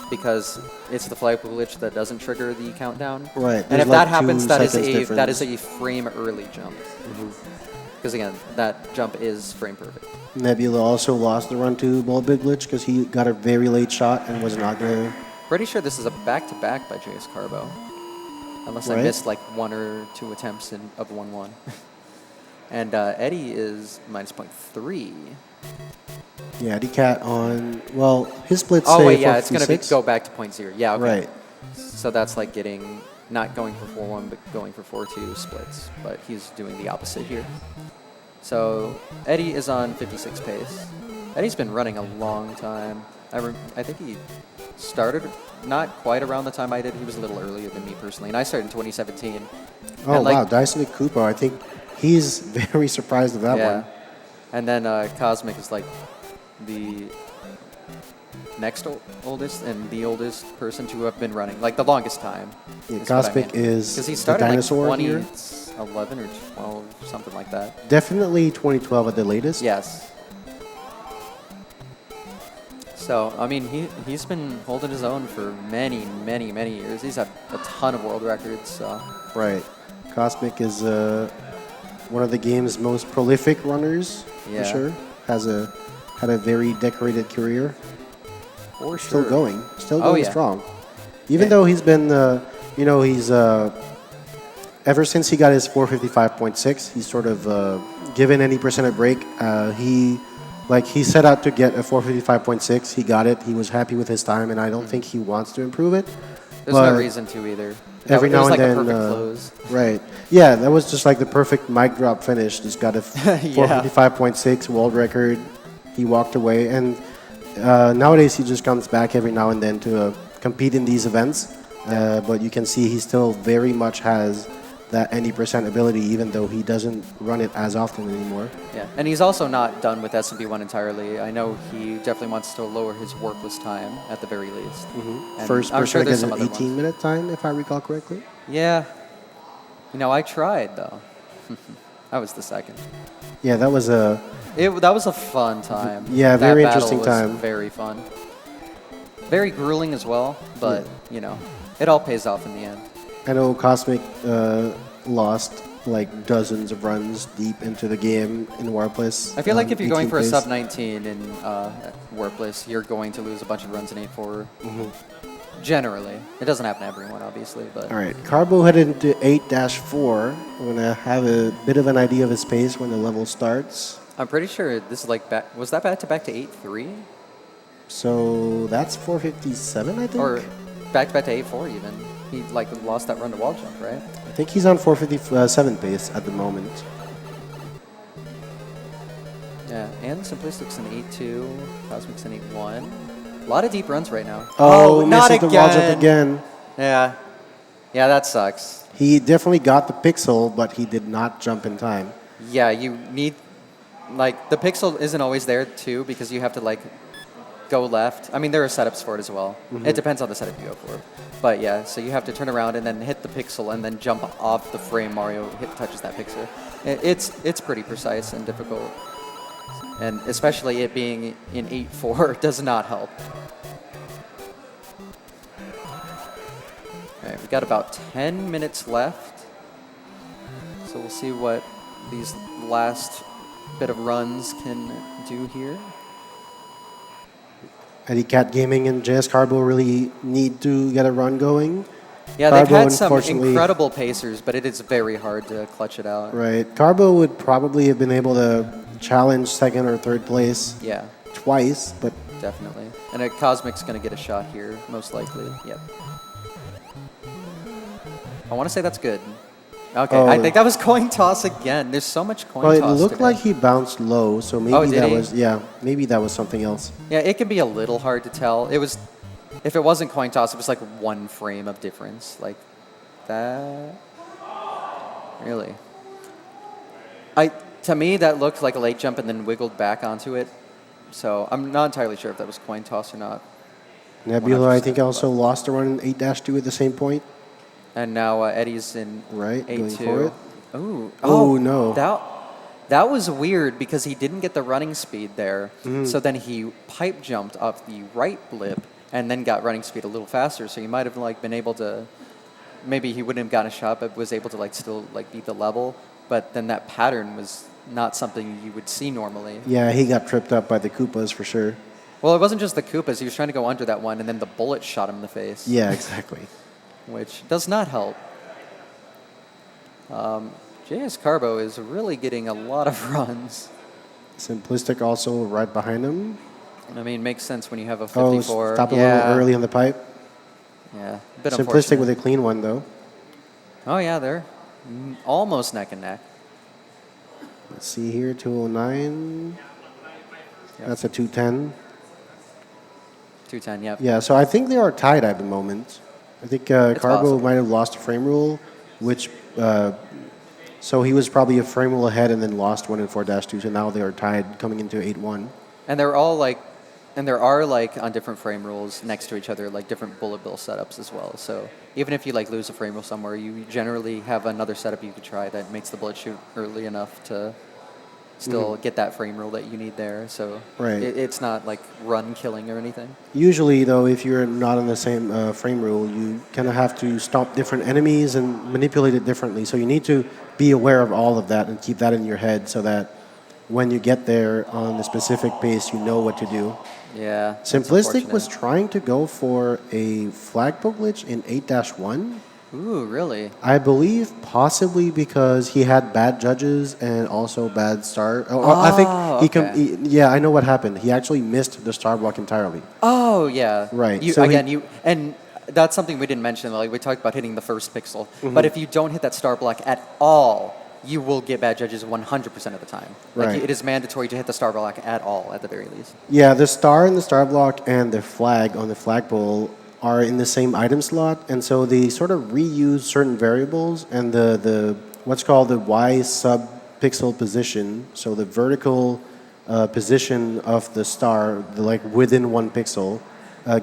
because it's the flagpole glitch that doesn't trigger the countdown. Right. And There's if like that happens, 2 that seconds is a difference. frame early jump. Because again, that jump is frame perfect. Nebula also lost the run to Bullet Big Glitch because he got a very late shot and was not going to... Pretty sure this is a back-to-back by JS Carbo. Unless I Right. missed like 1 or 2 attempts of 1-1. And Eddie is minus 0.3. Yeah, Eddie Cat on... Well, his splits Oh say wait, yeah, it's going to 456. go back to 0.0. Yeah, okay. Right. So that's like not going for 4-1, but going for 4-2 splits. But he's doing the opposite here. So Eddie is on 56 pace. Eddie's been running a long time. I think he started not quite around the time I did. He was a little earlier than me personally. And I started in 2017. Oh, And, like, wow. Dyson Koopa, I think he's very surprised with that one. And then Cosmic is like the next oldest and the oldest person to have been running, like the longest time. Yeah, is what I Cosmic mean. is Because he the started dinosaur like here. 2011 or 12, something like that. Definitely 2012 at the latest. Yes. So, I mean, he's been holding his own for many, many, many years. He's had a ton of world records, so... Right. Cosmic is one of the game's most prolific runners, Yeah. for sure. Had a very decorated career. For Still sure. going. Still Oh, going yeah. strong. Even though he's been, he's... ever since he got his 455.6, he's sort of given any percent a break. He set out to get a 455.6. He got it. He was happy with his time, and I don't think he wants to improve it. There's no reason to either. Every It now was and like then, a perfect close. right? Yeah, that was just like the perfect mic drop finish. Just got a 455.6 world record. He walked away, and nowadays he just comes back every now and then to compete in these events. But you can see he still very much has that 90% ability, even though he doesn't run it as often anymore. Yeah, and he's also not done with SMP1 entirely. I know he definitely wants to lower his workless time at the very least. And First I'm person sure to there's get some an other ones. 18-minute time, if I recall correctly. Yeah. I tried though. I was the second. Yeah, that was a That was a fun time. Yeah, That very battle interesting was time. Very fun. Very grueling as well, but it all pays off in the end. I know Cosmic lost like dozens of runs deep into the game in Warpless. I feel like if you're going for a 18 sub pace. 19 in Warpless, you're going to lose a bunch of runs in 8-4. Mm-hmm. Generally. It doesn't happen to everyone, obviously, but... All right, Carbo headed into 8-4. I'm going to have a bit of an idea of his pace when the level starts. I'm pretty sure this is like back... Was that back to 8-3? So that's 457, I think? Or back to 8-4 even. He like lost that run to wall jump, right? I think he's on 457 pace at the moment. Yeah, and Simplistic's an 8-2, Cosmic's an 8-1. A lot of deep runs right now. Oh, not misses again. the wall jump again. Yeah. Yeah, that sucks. He definitely got the pixel, but he did not jump in time. Yeah, you need... Like, the pixel isn't always there, too, because you have to, like, go left. I mean, there are setups for it as well. It depends on the setup you go for. But, yeah, so you have to turn around and then hit the pixel and then jump off the frame Mario touches that pixel. It's pretty precise and difficult. And especially it being in 8-4 does not help. All right, we got about 10 minutes left. So we'll see what these last bit of runs can do here. Eddie Cat Gaming and JS Carbo really need to get a run going. Yeah, they've Carbo, had some unfortunately- incredible pacers, but it is very hard to clutch it out. Right. Carbo would probably have been able to challenge second or third place Yeah, twice, but definitely. And a Cosmic's going to get a shot here, most likely. Yep. I want to say that's good. Okay, Oh. I think that was coin toss again. There's so much coin well, it toss looked today. like he bounced low, so maybe did that he? was maybe that was something else. Yeah, it can be a little hard to tell. It was, if it wasn't coin toss, it was like one frame of difference, like that. Really, to me that looked like a late jump and then wiggled back onto it. So I'm not entirely sure if that was coin toss or not. Nebula, I think, 100%, also lost a run in 8-2 at the same point. And now Eddie's in Right, going 8-2. for it. Ooh. Oh, no. That was weird because he didn't get the running speed there. Mm-hmm. So then he pipe jumped up the right blip and then got running speed a little faster. So he might have like been able to, maybe he wouldn't have gotten a shot, but was able to like still like beat the level. But then that pattern was not something you would see normally. Yeah, he got tripped up by the Koopas for sure. Well, it wasn't just the Koopas. He was trying to go under that one, and then the bullet shot him in the face. Yeah, exactly. Which does not help. JS Carbo is really getting a lot of runs. Simplistic also right behind him. I mean, makes sense when you have a Oh, 54. stop a little early on the pipe. Yeah, a bit Simplistic unfortunate. with a clean one, though. Oh, yeah, they're almost neck and neck. Let's see here, 209. Yep. That's a 210. 210, yep. Yeah, so I think they are tied at the moment. I think Carbo possible. might have lost a frame rule, which so he was probably a frame rule ahead and then lost one in 4-2. So now they are tied coming into 8-1. And they're all like, and there are like on different frame rules next to each other, like different bullet bill setups as well. So even if you like lose a frame rule somewhere, you generally have another setup you could try that makes the bullet shoot early enough to still get that frame rule that you need there. So Right. it's not like run killing or anything. Usually, though, if you're not on the same frame rule, you kind of have to stop different enemies and manipulate it differently. So you need to be aware of all of that and keep that in your head so that when you get there on the specific pace, you know what to do. Yeah. that's Simplistic was unfortunate. trying to go for a flagpole glitch in 8-1. Ooh, really? I believe possibly because he had bad judges and also bad star. I think okay. yeah, I know what happened. He actually missed the star block entirely. Oh, yeah. Right, You, so again, and that's something we didn't mention. Like we talked about hitting the first pixel, but if you don't hit that star block at all, you will get bad judges 100% of the time. Like Right. it is mandatory to hit the star block at all, at the very least. Yeah, the star in the star block and the flag on the flagpole are in the same item slot, and so they sort of reuse certain variables and the what's called the Y sub pixel position. So the vertical position of the star, like within 1 pixel,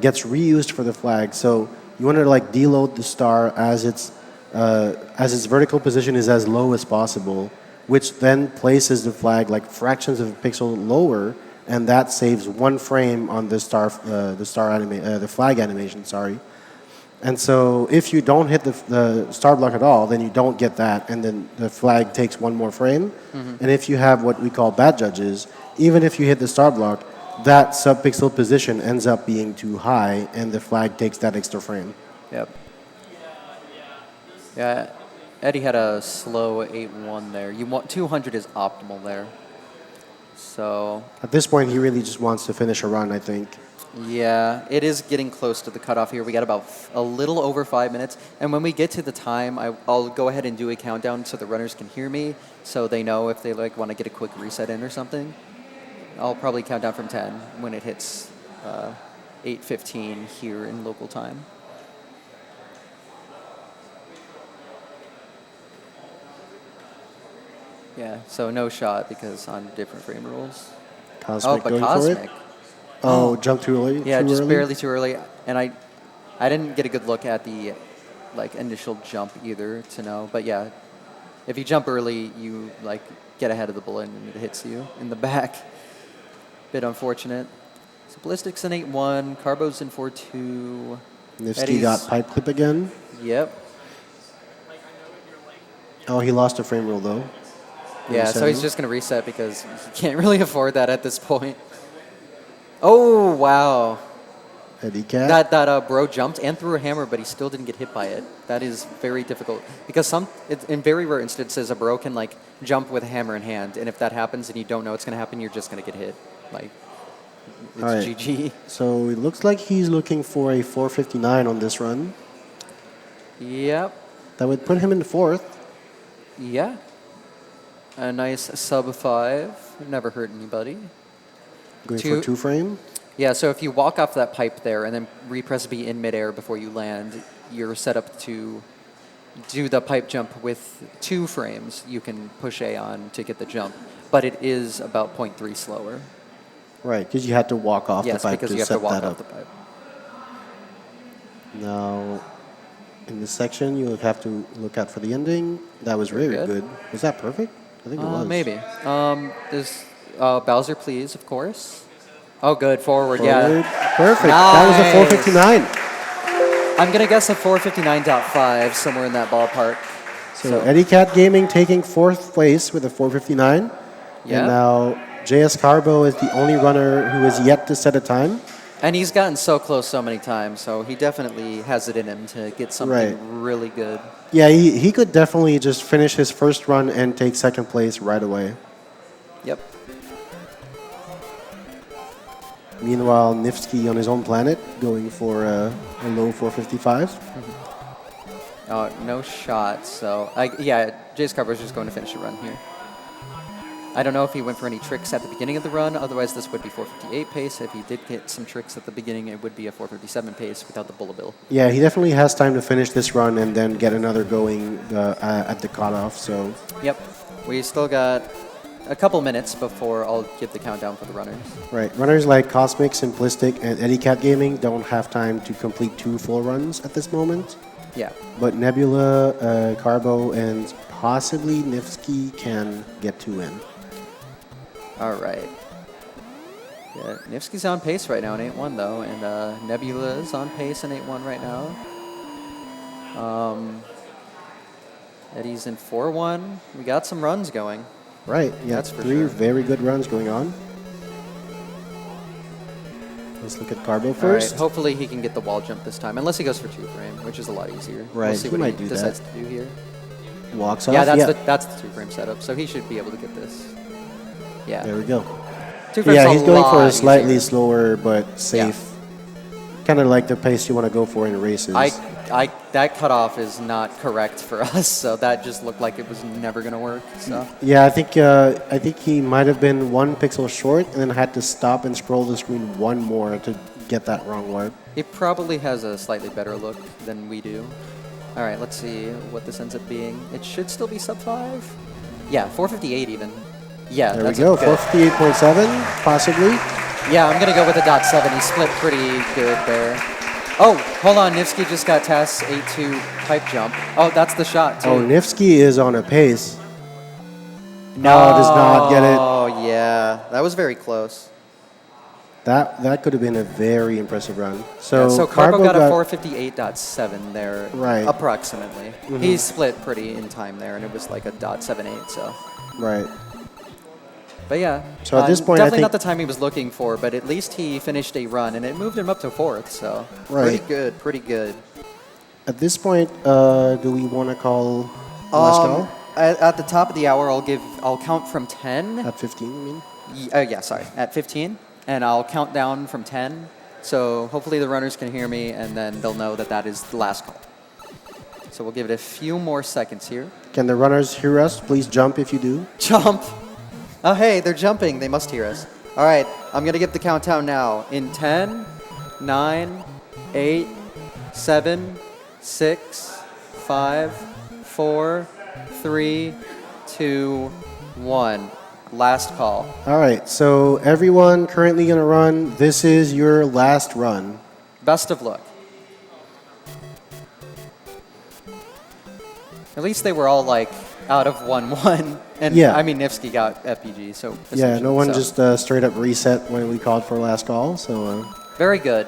gets reused for the flag. So you want to like deload the star as its vertical position is as low as possible, which then places the flag like fractions of a pixel lower, and that saves 1 frame on the flag animation. Sorry. And so if you don't hit the star block at all, then you don't get that, and then the flag takes 1 more frame. And if you have what we call bad judges, even if you hit the star block, that sub-pixel position ends up being too high, and the flag takes that extra frame. Yep. Yeah, Eddie had a slow 8-1 there. 200 is optimal there. So At this point, he really just wants to finish a run, I think. yeah, it is getting close to the cutoff here. We got about a little over 5 minutes, and when we get to the time, I'll go ahead and do a countdown so the runners can hear me, so they know if they like want to get a quick reset in or something. I'll probably count down from 10 when it hits 8:15 here in local time. Yeah, so no shot because on different frame rules. Cosmic but going Cosmic. for it. Oh, jump too early? Yeah, too just early? barely too early. And I didn't get a good look at the like initial jump either to know. But yeah, if you jump early, you like get ahead of the bullet and it hits you in the back. Bit unfortunate. So Ballistics in 8-1, Carbo's in 4-2. Nifsky got pipe clip again. Yep. Oh, he lost a frame rule though. Yeah, so he's just going to reset because he can't really afford that at this point. Oh, wow. Eddie Cat. That bro jumped and threw a hammer, but he still didn't get hit by it. That is very difficult because in very rare instances, a bro can like jump with a hammer in hand, and if that happens and you don't know it's going to happen, you're just going to get hit. Like, it's All right. GG. So it looks like he's looking for a 459 on this run. Yep. That would put him in 4th. Yeah. A nice sub 5. Never hurt anybody. Going for 2 frame. Yeah, so if you walk off that pipe there and then repress B in midair before you land, you're set up to do the pipe jump with 2 frames. You can push A on to get the jump, but it is about 0.3 slower. Right, because you had to walk off the Yes, pipe because to you have set to walk that off up. the pipe. Now, in this section, you'll have to look out for the ending. That was Very very good. good. Was that perfect? I think it was. Maybe. There's Bowser, please, of course. Oh, good. Forward, yeah. Perfect. That was a 459. I'm going to guess a 459.5, somewhere in that ballpark. So Eddie Cat Gaming taking 4th place with a 459. Yeah. And now JS Carbo is the only runner who is yet to set a time. And he's gotten so close so many times, so he definitely has it in him to get something really good. Yeah, he could definitely just finish his first run and take 2nd place right away. Yep. Meanwhile, Nifsky on his own planet going for a low 455. No shot, so yeah, Jace Carver's just going to finish the run here. I don't know if he went for any tricks at the beginning of the run, otherwise this would be 458 pace. If he did get some tricks at the beginning, it would be a 457 pace without the bullet bill. Yeah, he definitely has time to finish this run and then get another going at the cutoff, so... Yep. We still got a couple minutes before I'll give the countdown for the runners. Right. Runners like Cosmic, Simplistic, and Eddie Cat Gaming don't have time to complete 2 full runs at this moment. Yeah. But Nebula, Carbo, and possibly Nifsky can get 2 in. All right. Yeah, Nifsky's on pace right now in 8-1 though, and Nebula is on pace in 8-1 right now. Eddie's in 4-1. We got some runs going. Right. Yeah, That's for 3 sure. very good runs going on. Let's look at Carbo All first. right, hopefully he can get the wall jump this time, unless he goes for 2 frame, which is a lot easier. Right, We'll see he what might he do decides that. to do here. Walks off. Yeah, that's the 2 frame setup, so he should be able to get this. Yeah. There we go. 2 frames Yeah, a he's going for lot a slightly easier. slower but safe kind of like the pace you want to go for in races. That cutoff is not correct for us, so that just looked like it was never going to work. So Yeah, I think he might have been 1 pixel short and then had to stop and scroll the screen one more to get that wrong warp. it probably has a slightly better look than we do. All right, let's see what this ends up being. It should still be sub 5. Yeah, 458 even. Yeah, There we that's go, good. 458.7, possibly. Yeah, I'm going to go with a .7. He split pretty good there. Oh, hold on. Nivsky just got TAS 8-2 pipe jump. Oh, that's the shot, too. Oh, Nivsky is on a pace. No, does not get it. Oh, yeah. That was very close. That could have been a very impressive run. So, So, Carbo got a 458.7 there, Right. approximately. He split pretty in time there, and it was like a .78, so. Right. But yeah, So at this point, I definitely think- not the time he was looking for, but at least he finished a run, and it moved him up to 4th, so Right. pretty good. At this point, do we want to call the last call? At the top of the hour, I'll count from 10. At 15, you mean? Yeah, sorry, at 15, and I'll count down from 10. So hopefully the runners can hear me, and then they'll know that that is the last call. So we'll give it a few more seconds here. Can the runners hear us? Please jump if you do. Jump! Oh, hey, they're jumping. They must hear us. All right, I'm going to give the countdown now. In 10, 9, 8, 7, 6, 5, 4, 3, 2, 1. Last call. All right, so everyone currently going to run. This is your last run. Best of luck. At least they were all like out of 1-1. And Yeah. I mean, Nivsky got FPG, so. Yeah, no one so. just straight up reset when we called for last call. So Very good.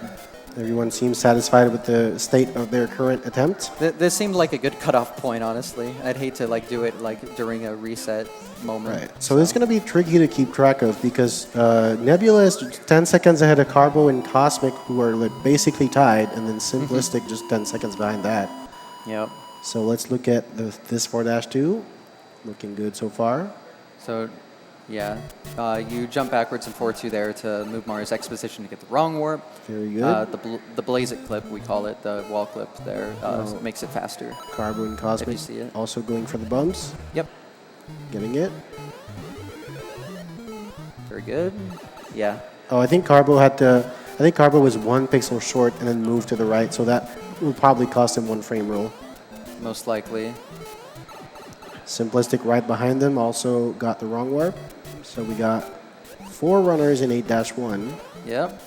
everyone seems satisfied with the state of their current attempt. This seemed like a good cutoff point, honestly. I'd hate to like do it like during a reset moment. Right. So this is going to be tricky to keep track of because Nebula is 10 seconds ahead of Carbo and Cosmic, who are like basically tied, and then Simplistic just 10 seconds behind that. Yep. So let's look at this 4-2. Looking good so far. So, yeah, you jump backwards in 4-2 there to move Mario's X position to get the wrong warp. Very good. The blaze it clip, we call it, the wall clip there, makes it faster. Carbo and Cosmic see it. also going for the bumps. Yep. Getting it. Very good. Yeah. Oh, I think Carbo was 1 pixel short and then moved to the right, so that will probably cost him 1 frame roll. Most likely. Simplistic right behind them also got the wrong warp. So we got 4 runners in 8-1. Yep.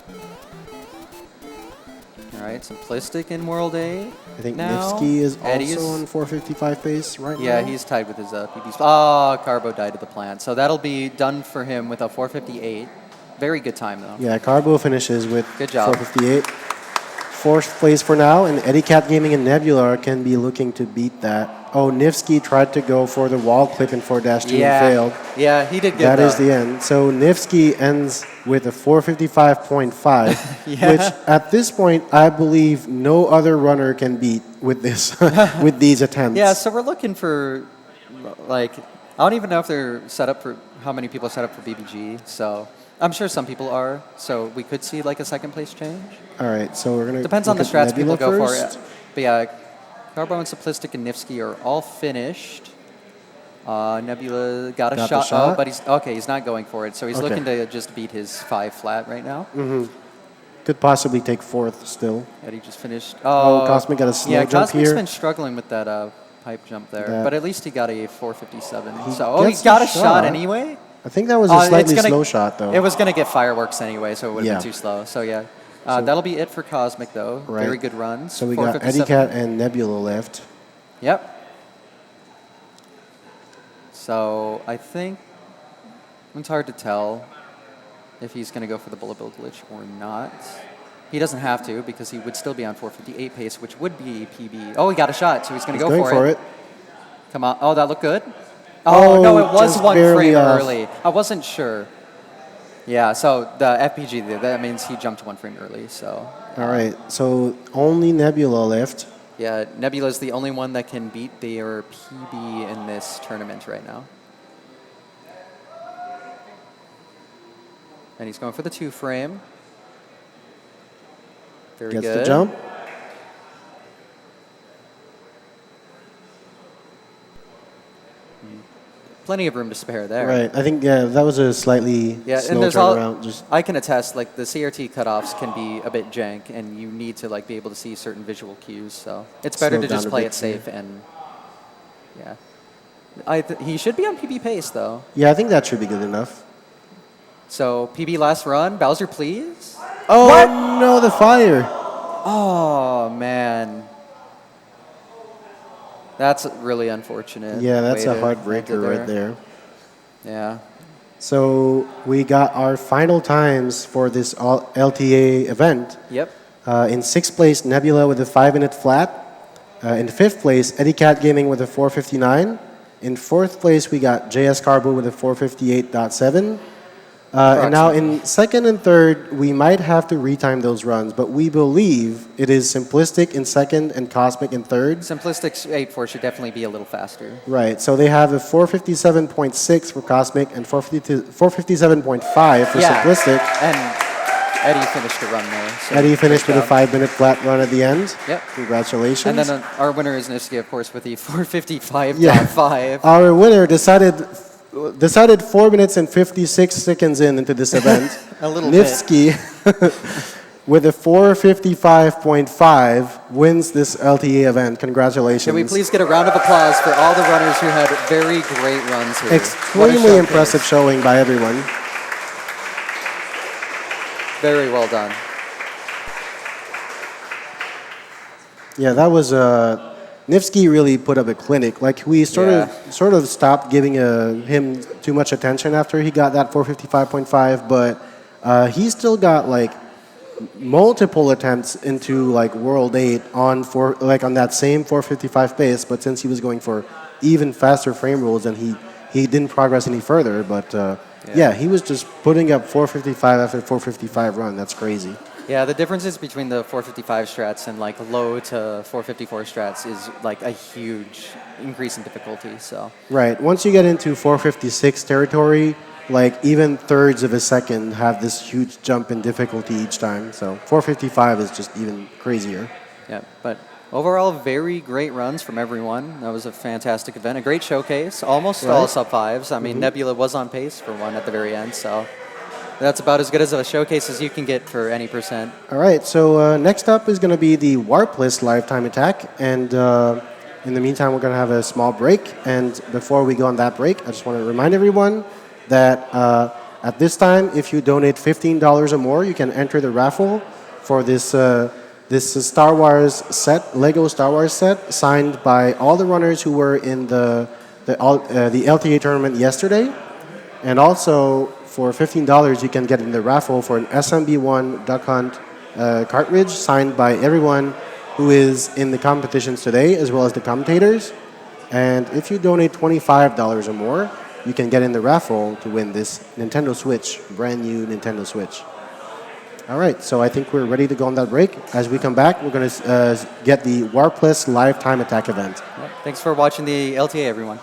All right, Simplistic in World 8. I think now. Nivsky is Eddie's- also on 455 pace right now. Yeah, he's tied with his PB. Oh, Carbo died at the plant. So that'll be done for him with a 458. Very good time, though. Yeah, Carbo finishes with Good job. 458. 4th place for now, and Eddie Cat Gaming and Nebula can be looking to beat that. Oh, Nivsky tried to go for the wall clip in 4-2 Yeah. and failed. Yeah, he did good, That though. is the end. So Nivsky ends with a 455.5, Yeah. which at this point I believe no other runner can beat with this with these attempts. Yeah, so we're looking for, like, I don't even know if they're set up for, how many people are set up for BBG, so I'm sure some people are, so we could see, like, a second place change. All right, so we're gonna Depends on the look at strats people Nebula go first. for. But yeah, Carbo and Simplistic and Nivsky are all finished. Nebula got a Got the shot. shot. Oh, but he's not going for it, so he's Okay. looking to just beat his 5 flat right now. Could possibly take 4th still. Eddie just finished. Oh, Cosmic got a slow yeah, jump Cosmic's here. been struggling with that pipe jump there, That- but at least he got a 457. He So he gets got the a shot shot. anyway. I think that was a It's slightly gonna- slow shot though. It was going to get fireworks anyway, so it would have Yeah. been too slow. So yeah, that'll be it for Cosmic though. Right. Very good runs. So we got Eddie 457. Cat and Nebula left. Yep. So I think it's hard to tell if he's going to go for the bullet bill glitch or not. He doesn't have to because he would still be on 458 pace, which would be PB. Oh, he got a shot, so he's going to He's go going for for it. it. Come on. Oh, that looked good. Oh, Oh, no, it was just 1 barely frame off. early. I wasn't sure. Yeah, so the FPG, that means he jumped 1 frame early. So. All right, so only Nebula left. Yeah, Nebula is the only one that can beat their PB in this tournament right now. And he's going for the 2 frame. Very Gets good. the jump. Plenty of room to spare there. Right. I think that was a slightly Yeah, slow and there's turnaround. Just I can attest, like the CRT cutoffs can be a bit jank, and you need to like be able to see certain visual cues. So it's better Slow to down just a play bit it safe and yeah. He should be on PB pace though. yeah, I think that should be good enough. So PB last run, Bowser, please. Oh What? no, the fire! Oh man, that's really unfortunate. Yeah, that's way a to heartbreaker end it right there. Yeah. So we got our final times for this LTA event. Yep. In 6th place, Nebula with a 5-minute flat. In 5th place, Eddie Cat Gaming with a 4:59. In 4th place, we got JS Carbo with a 4:58.7. And now in 2nd and 3rd, we might have to retime those runs, but we believe it is Simplistic in 2nd and Cosmic in 3rd. Simplistic's 8-4 should definitely be a little faster. Right, so they have a 4:57.6 for Cosmic and 4:57.5 for Simplistic. And Eddie finished the run there. So Eddie finished with a great job. 5-minute flat run at the end. Yep. Congratulations. And then our winner is Nifsky, of course, with the 4:55.5. Our winner decided 4 minutes and 56 seconds into this event. A little Nifsky, with a 4:55.5, wins this LTA event. Congratulations. Can we please get a round of applause for all the runners who had very great runs here? What a Extremely showcase. impressive showing by everyone. Very well done. Yeah, that was Nifsky really put up a clinic. Like we sort of stopped giving him too much attention after he got that 4:55.5, but he still got like multiple attempts into like World 8 on that same 4:55 pace. But since he was going for even faster frame rules, then he didn't progress any further. But yeah, he was just putting up 4:55 after 4:55 run. That's crazy. Yeah, the differences between the 4:55 strats and like low to 4:54 strats is like a huge increase in difficulty. So right, once you get into 4:56 territory, like even thirds of a second have this huge jump in difficulty each time. So 4:55 is just even crazier. yeah, but overall, very great runs from everyone. That was a fantastic event, a great showcase. Almost all sub fives. I mean, Nebula was on pace for one at the very end, so. That's about as good as a showcase as you can get for any percent. All right, so next up is going to be the Warpless lifetime attack. And in the meantime, we're going to have a small break. And before we go on that break, I just want to remind everyone that at this time, if you donate $15 or more, you can enter the raffle for this Star Wars set, Lego Star Wars set, signed by all the runners who were in the LTA tournament yesterday. And also, for $15, you can get in the raffle for an SMB1 Duck Hunt cartridge signed by everyone who is in the competitions today, as well as the commentators. And if you donate $25 or more, you can get in the raffle to win this Nintendo Switch, brand new Nintendo Switch. All right, so I think we're ready to go on that break. As we come back, we're going to get the Warpless Lifetime Attack event. Thanks for watching the LTA, everyone.